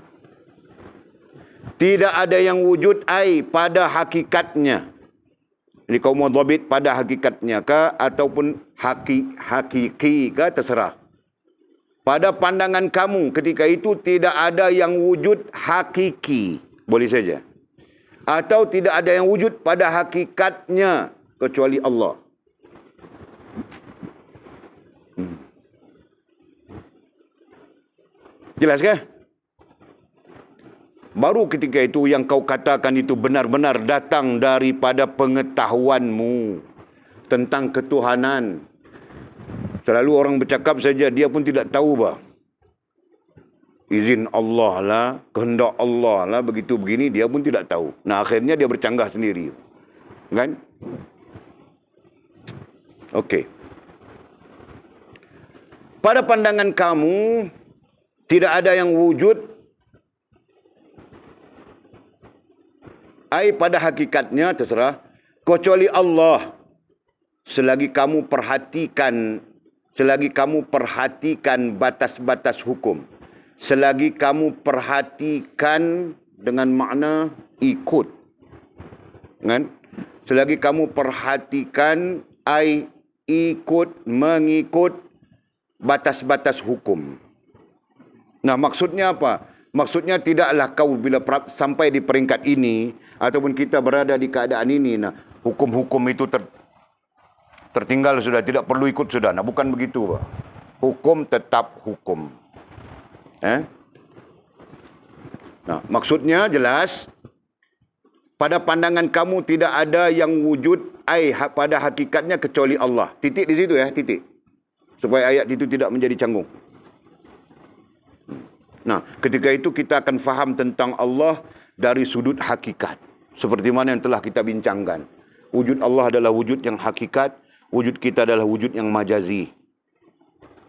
Tidak ada yang wujud pada hakikatnya. Jadi kau mau dhabit pada hakikatnya kah ataupun hakiki kah, terserah. Pada pandangan kamu ketika itu tidak ada yang wujud hakiki. Boleh saja. Atau tidak ada yang wujud pada hakikatnya kecuali Allah. Jelas ke? Baru ketika itu yang kau katakan itu benar-benar datang daripada pengetahuanmu tentang ketuhanan. Selalu orang bercakap saja, dia pun tidak tahu izin Allah lah, kehendak Allah lah, begitu begini, dia pun tidak tahu. Nah, akhirnya dia bercanggah sendiri. Kan? Okey. Pada pandangan kamu, tidak ada yang wujud pada hakikatnya, terserah, kecuali Allah. Selagi kamu perhatikan batas-batas hukum. selagi kamu perhatikan dengan makna ikut. Kan? Selagi kamu perhatikan, ai ikut, mengikut batas-batas hukum. Nah, maksudnya apa? Maksudnya tidaklah kau bila sampai di peringkat ini, ataupun kita berada di keadaan ini, nah, hukum-hukum itu tertinggal sudah, tidak perlu ikut sudah. Nah, bukan begitu, Pak. Hukum tetap hukum. Nah, maksudnya jelas, pada pandangan kamu tidak ada yang wujud pada hakikatnya kecuali Allah. Titik di situ ya, titik. Supaya ayat itu tidak menjadi canggung. Nah, ketika itu kita akan faham tentang Allah dari sudut hakikat. Seperti mana yang telah kita bincangkan. Wujud Allah adalah wujud yang hakikat, wujud kita adalah wujud yang majazi.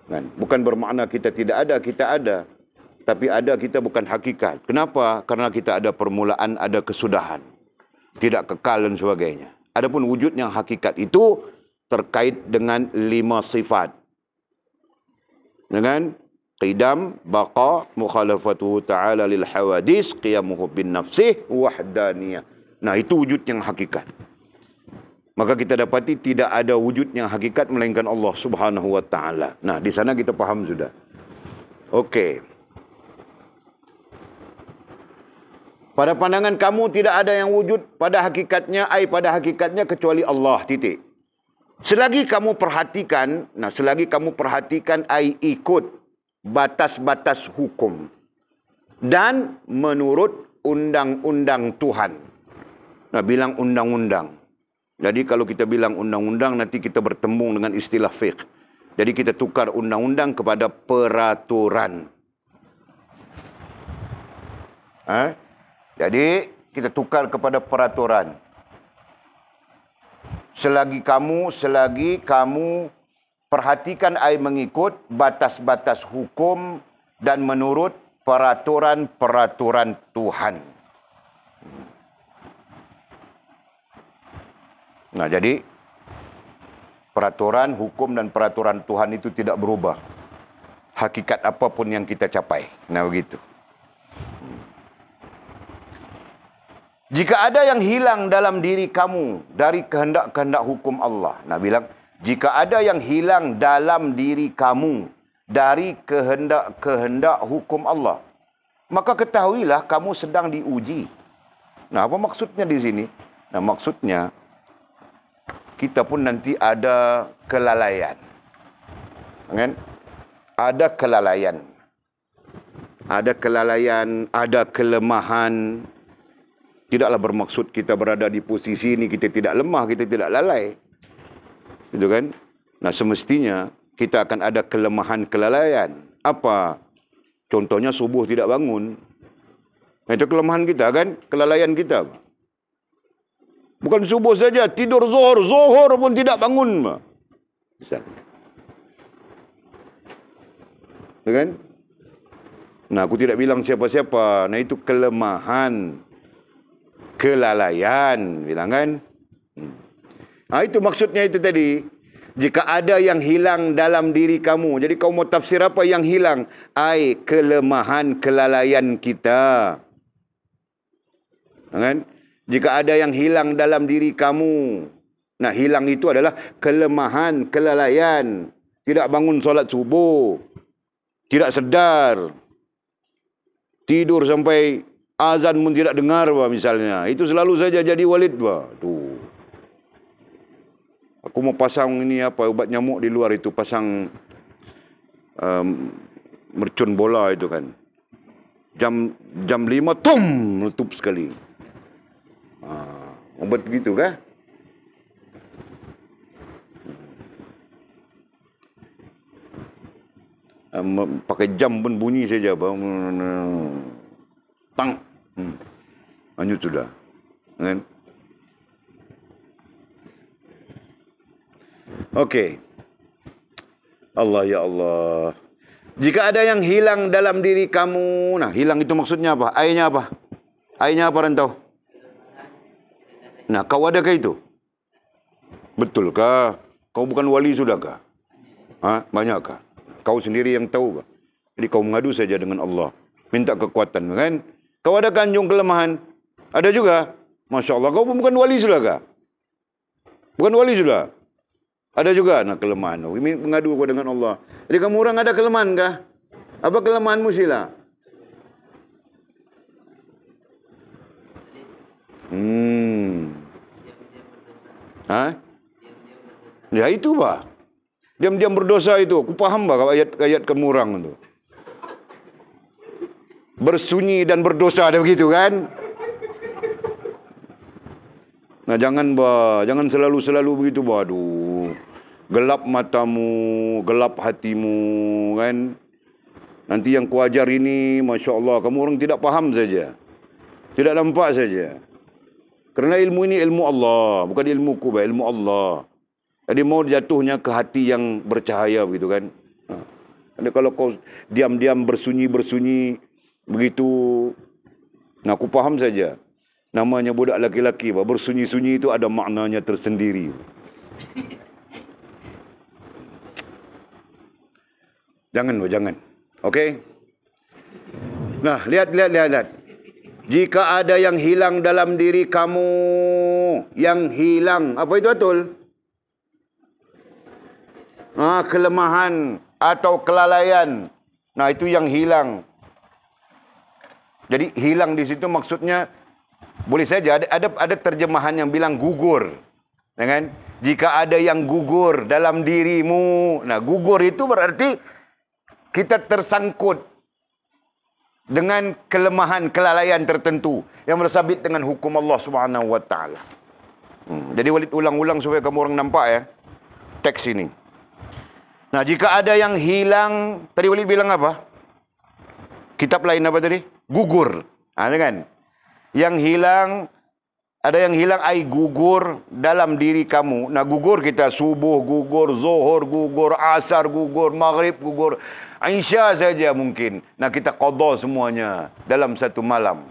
Kan? Bukan bermakna kita tidak ada, kita ada. Tapi ada kita bukan hakikat. Kenapa? Karena kita ada permulaan, ada kesudahan. Tidak kekal dan sebagainya. Adapun wujud yang hakikat itu terkait dengan 5 sifat. Dengan qidam, baqa, mukhalafatuhu ta'ala lil hawadis, qiyamuhu bin nafsih, wahdaniyah. Nah, itu wujud yang hakikat. Maka kita dapati tidak ada wujud yang hakikat melainkan Allah Subhanahu wa ta'ala. Nah, di sana kita paham sudah. Okey. Pada pandangan kamu tidak ada yang wujud pada hakikatnya, pada hakikatnya kecuali Allah, titik. Selagi kamu perhatikan, selagi kamu perhatikan, ikut batas-batas hukum dan menurut undang-undang Tuhan. Nah, bilang undang-undang. Jadi kalau kita bilang undang-undang, nanti kita bertembung dengan istilah fiqh. Jadi kita tukar undang-undang kepada peraturan. Jadi kita tukar kepada peraturan. Selagi kamu perhatikan mengikut batas-batas hukum dan menurut peraturan-peraturan Tuhan. Nah, jadi peraturan, hukum dan peraturan Tuhan itu tidak berubah. Hakikat apapun yang kita capai. Nah, begitu. Jika ada yang hilang dalam diri kamu dari kehendak-kehendak hukum Allah. Nah, bilang, jika ada yang hilang dalam diri kamu dari kehendak-kehendak hukum Allah, maka ketahuilah kamu sedang diuji. Nah, apa maksudnya di sini? Nah, maksudnya kita pun nanti ada kelalaian. Kan? Ada kelalaian. Ada kelalaian, ada kelemahan. Tidaklah bermaksud kita berada di posisi ini, kita tidak lemah, kita tidak lalai. Gitu kan? Nah, semestinya kita akan ada kelemahan, kelalaian. Apa? Contohnya subuh tidak bangun. Nah, itu kelemahan kita kan? Kelalaian kita. Bukan subuh saja, tidur zuhur pun tidak bangun. Misalnya. Kan? Nah, aku tidak bilang siapa-siapa. Nah, itu kelemahan, kelalaian, bilang kan? Nah, itu maksudnya itu tadi. Jika ada yang hilang dalam diri kamu. Jadi kau mau tafsir apa yang hilang? Kelemahan, kelalaian kita. Kan? Jika ada yang hilang dalam diri kamu. Nah, hilang itu adalah kelemahan, kelalaian. Tidak bangun solat subuh. Tidak sedar. Tidur sampai azan pun tidak dengar, misalnya. Itu selalu saja jadi walid. Tuh. Aku mau pasang ini obat nyamuk di luar itu. Pasang mercun bola itu kan. Jam 5, tum, meletup sekali. Obat begitu kah? Pakai jam pun bunyi saja. Tang. Hanyut sudah. Kan? Okey. Allah ya Allah. Jika ada yang hilang dalam diri kamu. Nah, hilang itu maksudnya apa? Airnya apa? Airnya apa, rantau? Nah, kau adakah itu? Betulkah? Kau bukan wali sudahkah? Banyakkah? Kau sendiri yang tahu. Jadi kau mengadu saja dengan Allah. Minta kekuatan, kan? Kau ada kanjung kelemahan? Ada juga. Masya Allah, kau pun bukan wali sudah kah? Bukan wali sudah? Ada juga nak kelemahan. Mengadu kau dengan Allah. Jadi kamu orang ada kelemahan kah? Apa kelemahanmu sila? Hah? Ya itu bah. Diam-diam berdosa itu. Aku paham bah ayat-ayat kamu orang itu. Bersunyi dan berdosa ada begitu kan? Nah jangan bah, jangan selalu begitu bah. Aduh. Gelap matamu, gelap hatimu kan? Nanti yang kuajar ini, Masya Allah, kamu orang tidak paham saja. Tidak nampak saja. Kerana ilmu ini ilmu Allah, bukan ilmuku, ilmu Allah. Jadi mau jatuhnya ke hati yang bercahaya begitu kan. Jadi kalau kau diam-diam bersunyi begitu, nah aku paham saja. Namanya budak laki-laki, bersunyi-sunyi itu ada maknanya tersendiri. Jangan. Okey? Nah, lihat. Jika ada yang hilang dalam diri kamu, yang hilang, apa itu Atul? Kelemahan atau kelalaian. Nah, itu yang hilang. Jadi hilang di situ maksudnya boleh saja ada terjemahan yang bilang gugur. Ya kan? Jika ada yang gugur dalam dirimu. Nah, gugur itu berarti kita tersangkut dengan kelemahan, kelalaian tertentu yang bersabit dengan hukum Allah Subhanahu wa taala. Jadi Walid ulang-ulang supaya kamu orang nampak ya teks ini. Nah, jika ada yang hilang, tadi Walid bilang apa? Kitab lain apa tadi? Gugur. Kan? Yang hilang, ada yang hilang ai gugur dalam diri kamu. Nah, gugur kita subuh, gugur zuhur, gugur asar, gugur maghrib, gugur Isya saja mungkin. Nah, kita qada semuanya dalam satu malam.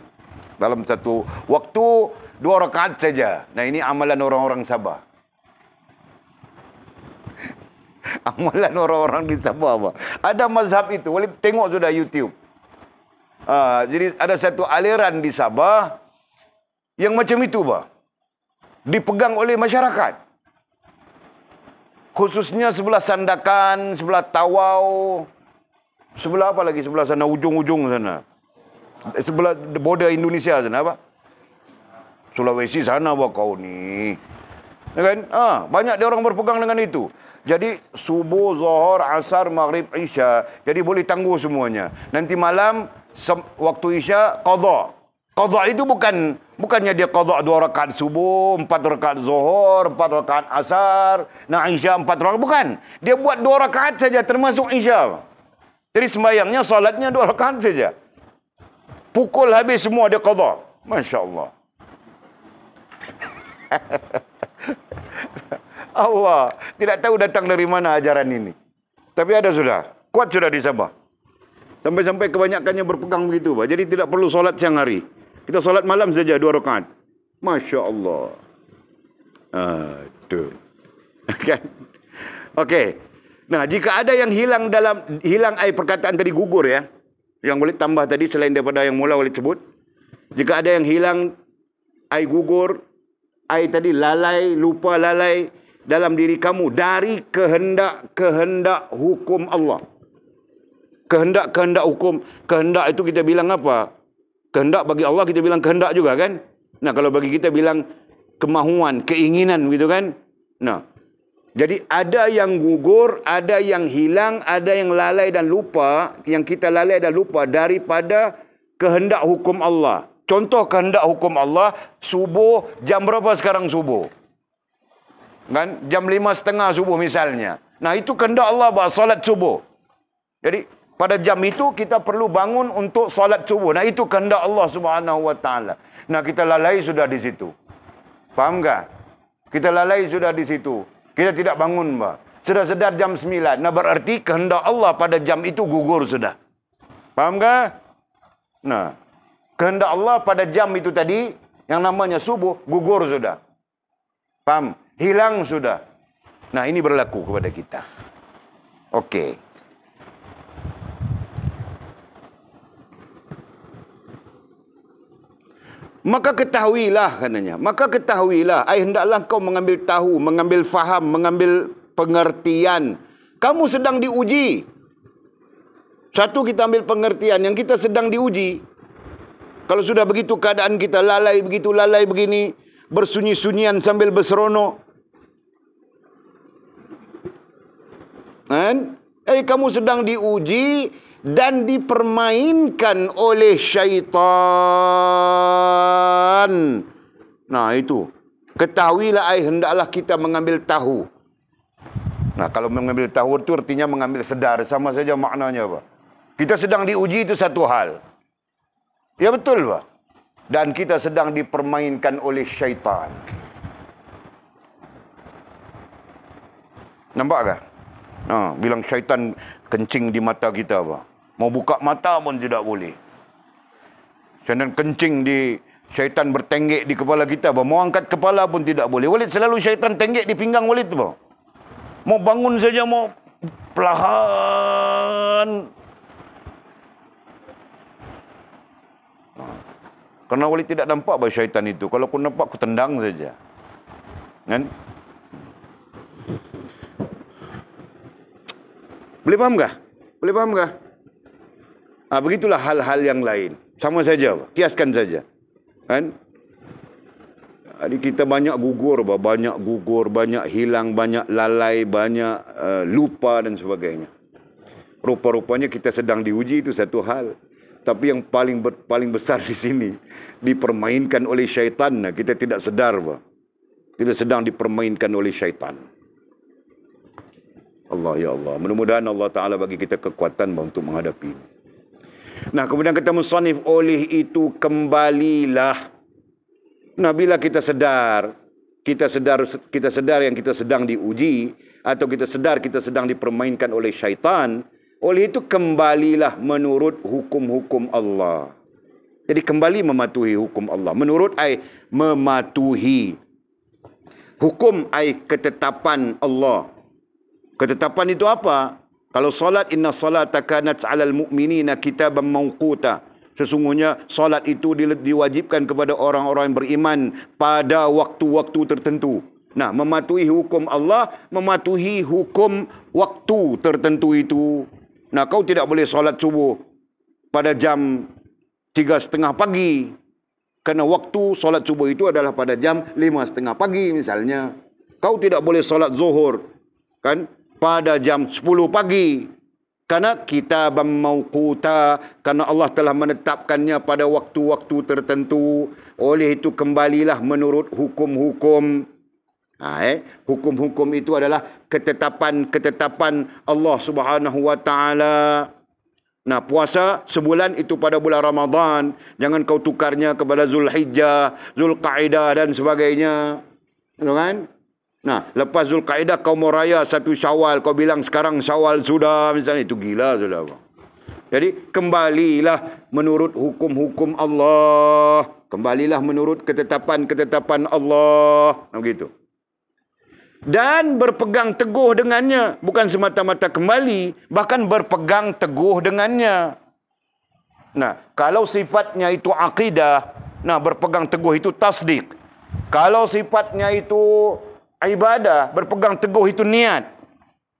Dalam satu waktu 2 rakaat saja. Nah, ini amalan orang-orang Sabah. Amalan orang-orang di Sabah, apa? Ada mazhab itu. Boleh tengok sudah YouTube. Jadi ada satu aliran di Sabah yang macam itu, bah. Dipegang oleh masyarakat. Khususnya sebelah Sandakan, sebelah Tawau, sebelah apa lagi? Sebelah sana, ujung-ujung sana. Sebelah border Indonesia sana, apa? Sulawesi sana, apa kau ni? Ya kan? Banyak dia orang berpegang dengan itu. Jadi, subuh, zuhur, asar, maghrib, isya. Jadi, boleh tangguh semuanya. Nanti malam, waktu isya, qadha. Qadha itu bukannya dia qadha 2 rakaat subuh, 4 rakaat zuhur, 4 rakaat asar, nah isya 4 rakaat. Bukan. Dia buat 2 rakaat saja termasuk isya. Jadi sembahyangnya, salatnya 2 rakaat saja. Pukul habis semua dia qadha. Masya Allah. Allah. Tidak tahu datang dari mana ajaran ini. Tapi ada sudah. Kuat sudah di Sabah. Sampai-sampai kebanyakannya berpegang begitu, Pak. Jadi tidak perlu solat siang hari. Kita solat malam saja 2 rakaat. Masya Allah. Aduh. Kan? Okey. Nah, jika ada yang hilang perkataan tadi gugur ya. Yang boleh tambah tadi selain daripada yang mula boleh sebut. Jika ada yang hilang gugur, tadi lalai, lupa lalai dalam diri kamu dari kehendak hukum Allah. Kehendak hukum. Kehendak itu kita bilang apa? Kehendak bagi Allah kita bilang kehendak juga kan? Nah, kalau bagi kita bilang kemahuan, keinginan gitu kan? Nah, jadi ada yang gugur, ada yang hilang, ada yang lalai dan lupa, yang kita lalai dan lupa daripada kehendak hukum Allah. Contoh kehendak hukum Allah, subuh, jam berapa sekarang subuh? Kan? Jam 5.30 subuh misalnya. Nah, itu kehendak Allah bahwa solat subuh. Jadi, pada jam itu kita perlu bangun untuk solat subuh. Nah, itu kehendak Allah Subhanahu wa taala. Nah, kita lalai sudah di situ. Faham tak? Kita lalai sudah di situ. Kita tidak bangun, Mbak. Sudah sedar jam 9. Nah, berarti kehendak Allah pada jam itu gugur sudah. Faham tak? Nah, kehendak Allah pada jam itu tadi, yang namanya subuh, gugur sudah. Faham? Hilang sudah. Nah, ini berlaku kepada kita. Okey. Maka ketahuilah katanya. Maka ketahuilah. Hendaklah kau mengambil tahu, mengambil faham, mengambil pengertian. Kamu sedang diuji. Satu, kita ambil pengertian. Yang kita sedang diuji. Kalau sudah begitu keadaan kita lalai begitu, lalai begini. Bersunyi-sunyian sambil berseronok. Kan? Kamu sedang diuji dan dipermainkan oleh syaitan. Nah itu. Ketahuilah hendaklah kita mengambil tahu. Nah kalau mengambil tahu itu artinya mengambil sedar. Sama saja maknanya Pak. Kita sedang diuji itu satu hal. Ya betul Pak. Dan kita sedang dipermainkan oleh syaitan. Nampak tak? Nah, bilang syaitan kencing di mata kita Pak. Mau buka mata pun tidak boleh. Syaitan kencing di, syaitan bertenggek di kepala kita. Mau angkat kepala pun tidak boleh. Walid selalu syaitan tenggek di pinggang Walid. Mau bangun saja, mau perlahan. Karena Walid tidak nampak bahawa syaitan itu. Kalau aku nampak, aku tendang saja. Kan? Boleh faham kah? Boleh faham kah? Begitulah hal-hal yang lain. Sama saja, kiaskan saja. Kan? Jadi kita banyak gugur, banyak hilang, banyak lalai, banyak lupa dan sebagainya. Rupa-rupanya kita sedang diuji itu satu hal. Tapi yang paling besar di sini dipermainkan oleh syaitan. Kita tidak sedar, kita sedang dipermainkan oleh syaitan. Allah ya Allah. Mudah-mudahan Allah Ta'ala bagi kita kekuatan untuk menghadapi ini. Nah, kemudian kata musannif, oleh itu kembalilah. Nah, bila kita sedar yang kita sedang diuji, atau kita sedar kita sedang dipermainkan oleh syaitan, oleh itu kembalilah menurut hukum-hukum Allah. Jadi kembali mematuhi hukum Allah. Menurut mematuhi. Hukum ketetapan Allah. Ketetapan itu apa? Kalau salat, inna salata kanat 'alal mu'minina kitaban mawquta. Sesungguhnya salat itu diwajibkan kepada orang-orang yang beriman pada waktu-waktu tertentu. Nah, mematuhi hukum Allah, mematuhi hukum waktu tertentu itu. Nah, kau tidak boleh salat subuh pada jam 3:30 pagi. Kerana waktu salat subuh itu adalah pada jam 5:30 pagi misalnya. Kau tidak boleh salat zuhur, kan? Pada jam 10 pagi. Karena kitabam mawquta, karena Allah telah menetapkannya pada waktu-waktu tertentu. Oleh itu kembalilah menurut hukum-hukum. Hukum-hukum itu adalah ketetapan Allah Subhanahu wa taala. Nah, puasa sebulan itu pada bulan Ramadan. Jangan kau tukarnya kepada Zulhijjah, Zulqaidah dan sebagainya. Betul kan? Nah, lepas Zulqaidah kau mau raya 1 Syawal, kau bilang sekarang Syawal sudah, misalnya, itu gila sudah. Jadi kembalilah menurut hukum-hukum Allah. Kembalilah menurut ketetapan-ketetapan Allah. Begitu. Dan berpegang teguh dengannya. Bukan semata-mata kembali, bahkan berpegang teguh dengannya. Nah, kalau sifatnya itu akidah, nah berpegang teguh itu tasdik. Kalau sifatnya itu ibadah, berpegang teguh itu niat.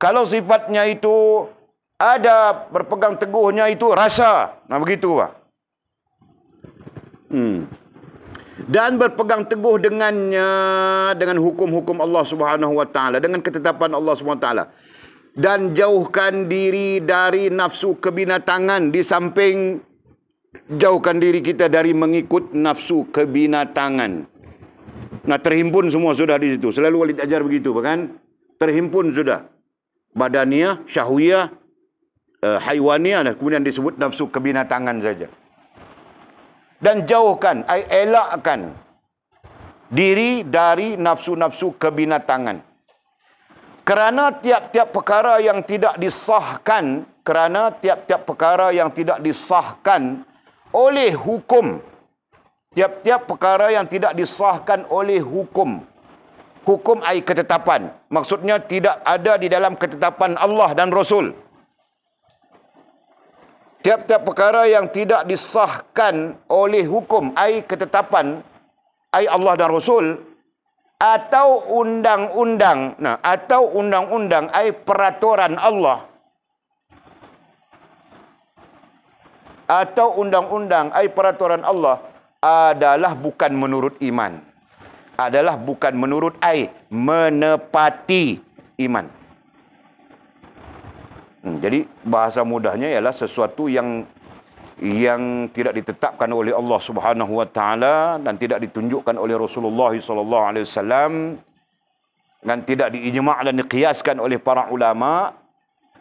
Kalau sifatnya itu ada, berpegang teguhnya itu rasa. Nah begitu Pak. Dan berpegang teguh dengannya, dengan hukum-hukum Allah Subhanahu wa taala, dengan ketetapan Allah Subhanahu wa taala. Dan jauhkan diri dari nafsu kebinatangan, di samping jauhkan diri kita dari mengikut nafsu kebinatangan. Nah, terhimpun semua sudah di situ. Selalu Walid ajar begitu, kan? Terhimpun sudah. Badaniyah, syahwiyah, haiwaniyah, dan kemudian disebut nafsu kebinatangan saja. Dan jauhkan, elakkan diri dari nafsu-nafsu kebinatangan. Kerana tiap-tiap perkara yang tidak disahkan, oleh hukum, tiap-tiap perkara yang tidak disahkan oleh hukum. Hukum ketetapan. Maksudnya tidak ada di dalam ketetapan Allah dan Rasul. tiap-tiap perkara yang tidak disahkan oleh hukum, ai ketetapan, ai Allah dan Rasul, atau undang-undang. Nah, atau undang-undang, ai peraturan Allah. Atau undang-undang, ai peraturan Allah adalah bukan menurut iman. Adalah bukan menurut ai, menepati iman. Jadi bahasa mudahnya ialah sesuatu yang tidak ditetapkan oleh Allah Subhanahu wa taala dan tidak ditunjukkan oleh Rasulullah sallallahu alaihi wasallam dan tidak diijma' dan diqiyaskan oleh para ulama.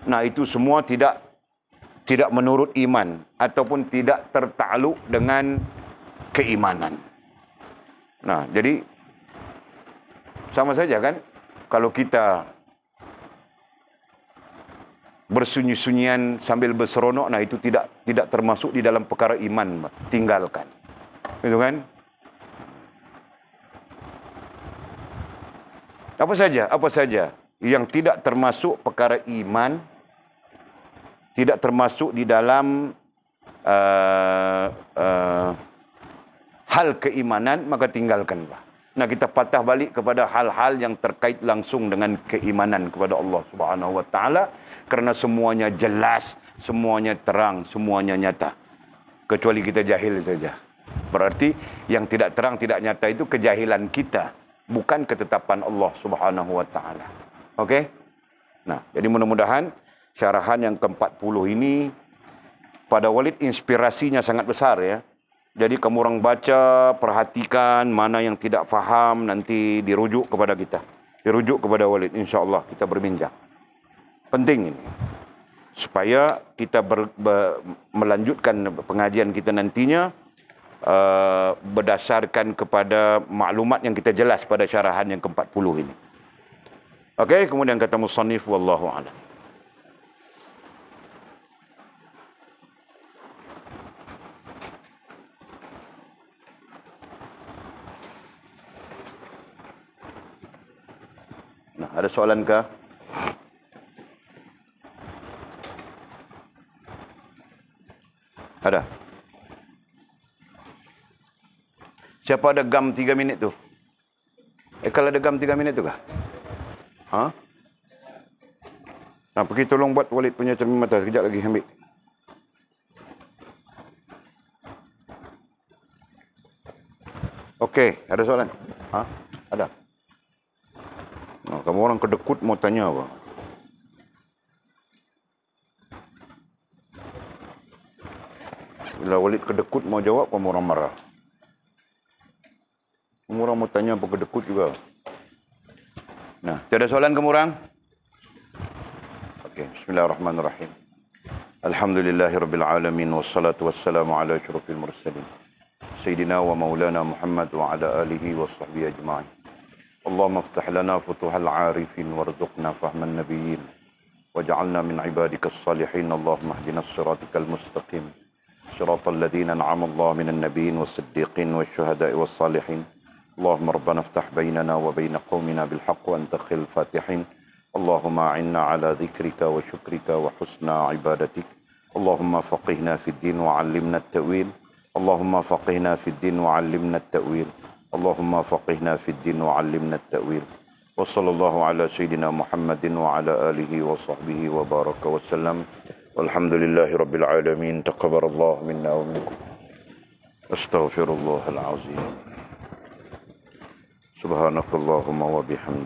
Nah, itu semua tidak menurut iman ataupun tidak tertakluk dengan keimanan. Nah, jadi sama saja kan kalau kita bersunyi-sunyian sambil berseronok, nah itu tidak termasuk di dalam perkara iman, tinggalkan. Itu kan? Apa saja yang tidak termasuk perkara iman, tidak termasuk di dalam hal keimanan, maka tinggalkanlah. Nah, kita patah balik kepada hal-hal yang terkait langsung dengan keimanan kepada Allah Subhanahu wa taala, kerana semuanya jelas, semuanya terang, semuanya nyata. Kecuali kita jahil saja. Berarti yang tidak terang, tidak nyata itu kejahilan kita, bukan ketetapan Allah Subhanahu wa taala. Okey? Nah, jadi mudah-mudahan syarahan yang ke-40 ini pada Walid inspirasinya sangat besar ya. Jadi kamu orang baca, perhatikan mana yang tidak faham, nanti dirujuk kepada kita. Dirujuk kepada Walid, insya-Allah kita berbincang. Penting ini. Supaya kita melanjutkan pengajian kita nantinya berdasarkan kepada maklumat yang kita jelas pada syarahan yang ke-40 ini. Okey, kemudian kata musannif wallahu a'lam. Nah, ada soalan kah? Ada? Siapa ada gam 3 minit tu? Kalau ada gam 3 minit tu kah? Ha? Nah, pergi tolong buat Walid punya cermin mata. Sekejap lagi ambil. Okey, ada soalan? Ha? Ada? Nah, kamu orang kedekut mau tanya apa? Bila Walid kedekut mau jawab, kamu orang marah. Kamu orang mau tanya apa kedekut juga. Nah, tiada soalan kamu orang? Okey, bismillahirrahmanirrahim. Alhamdulillahirabbil alamin wassalatu wassalamu ala asyrafil mursalin. Sayyidina wa maulana Muhammad wa ala alihi wa sahbihi ajma'in. اللهم افتح لنا فتوح العارفين وارزقنا فهم النبيين واجعلنا من عبادك الصالحين اللهم اهدنا الصراطك المستقيم صراط الذين أنعم الله من النبيين والصديقين والشهداء والصالحين اللهم ربنا افتح بيننا وبين قومنا بالحق وأنت خير الفاتحين اللهم أعنا على ذكرك وشكرك وحسن عبادتك اللهم فقهنا في الدين وعلمنا التأويل اللهم فقهنا في الدين وعلمنا التأويل اللهم فقهنا في الدين وعلمنا التأويل وصلى الله على سيدنا محمد وعلى آله وصحبه وبارك وسلم والحمد لله رب العالمين تقبل الله منا ومنكم أستغفر الله العظيم سبحانك اللهم وبحمدك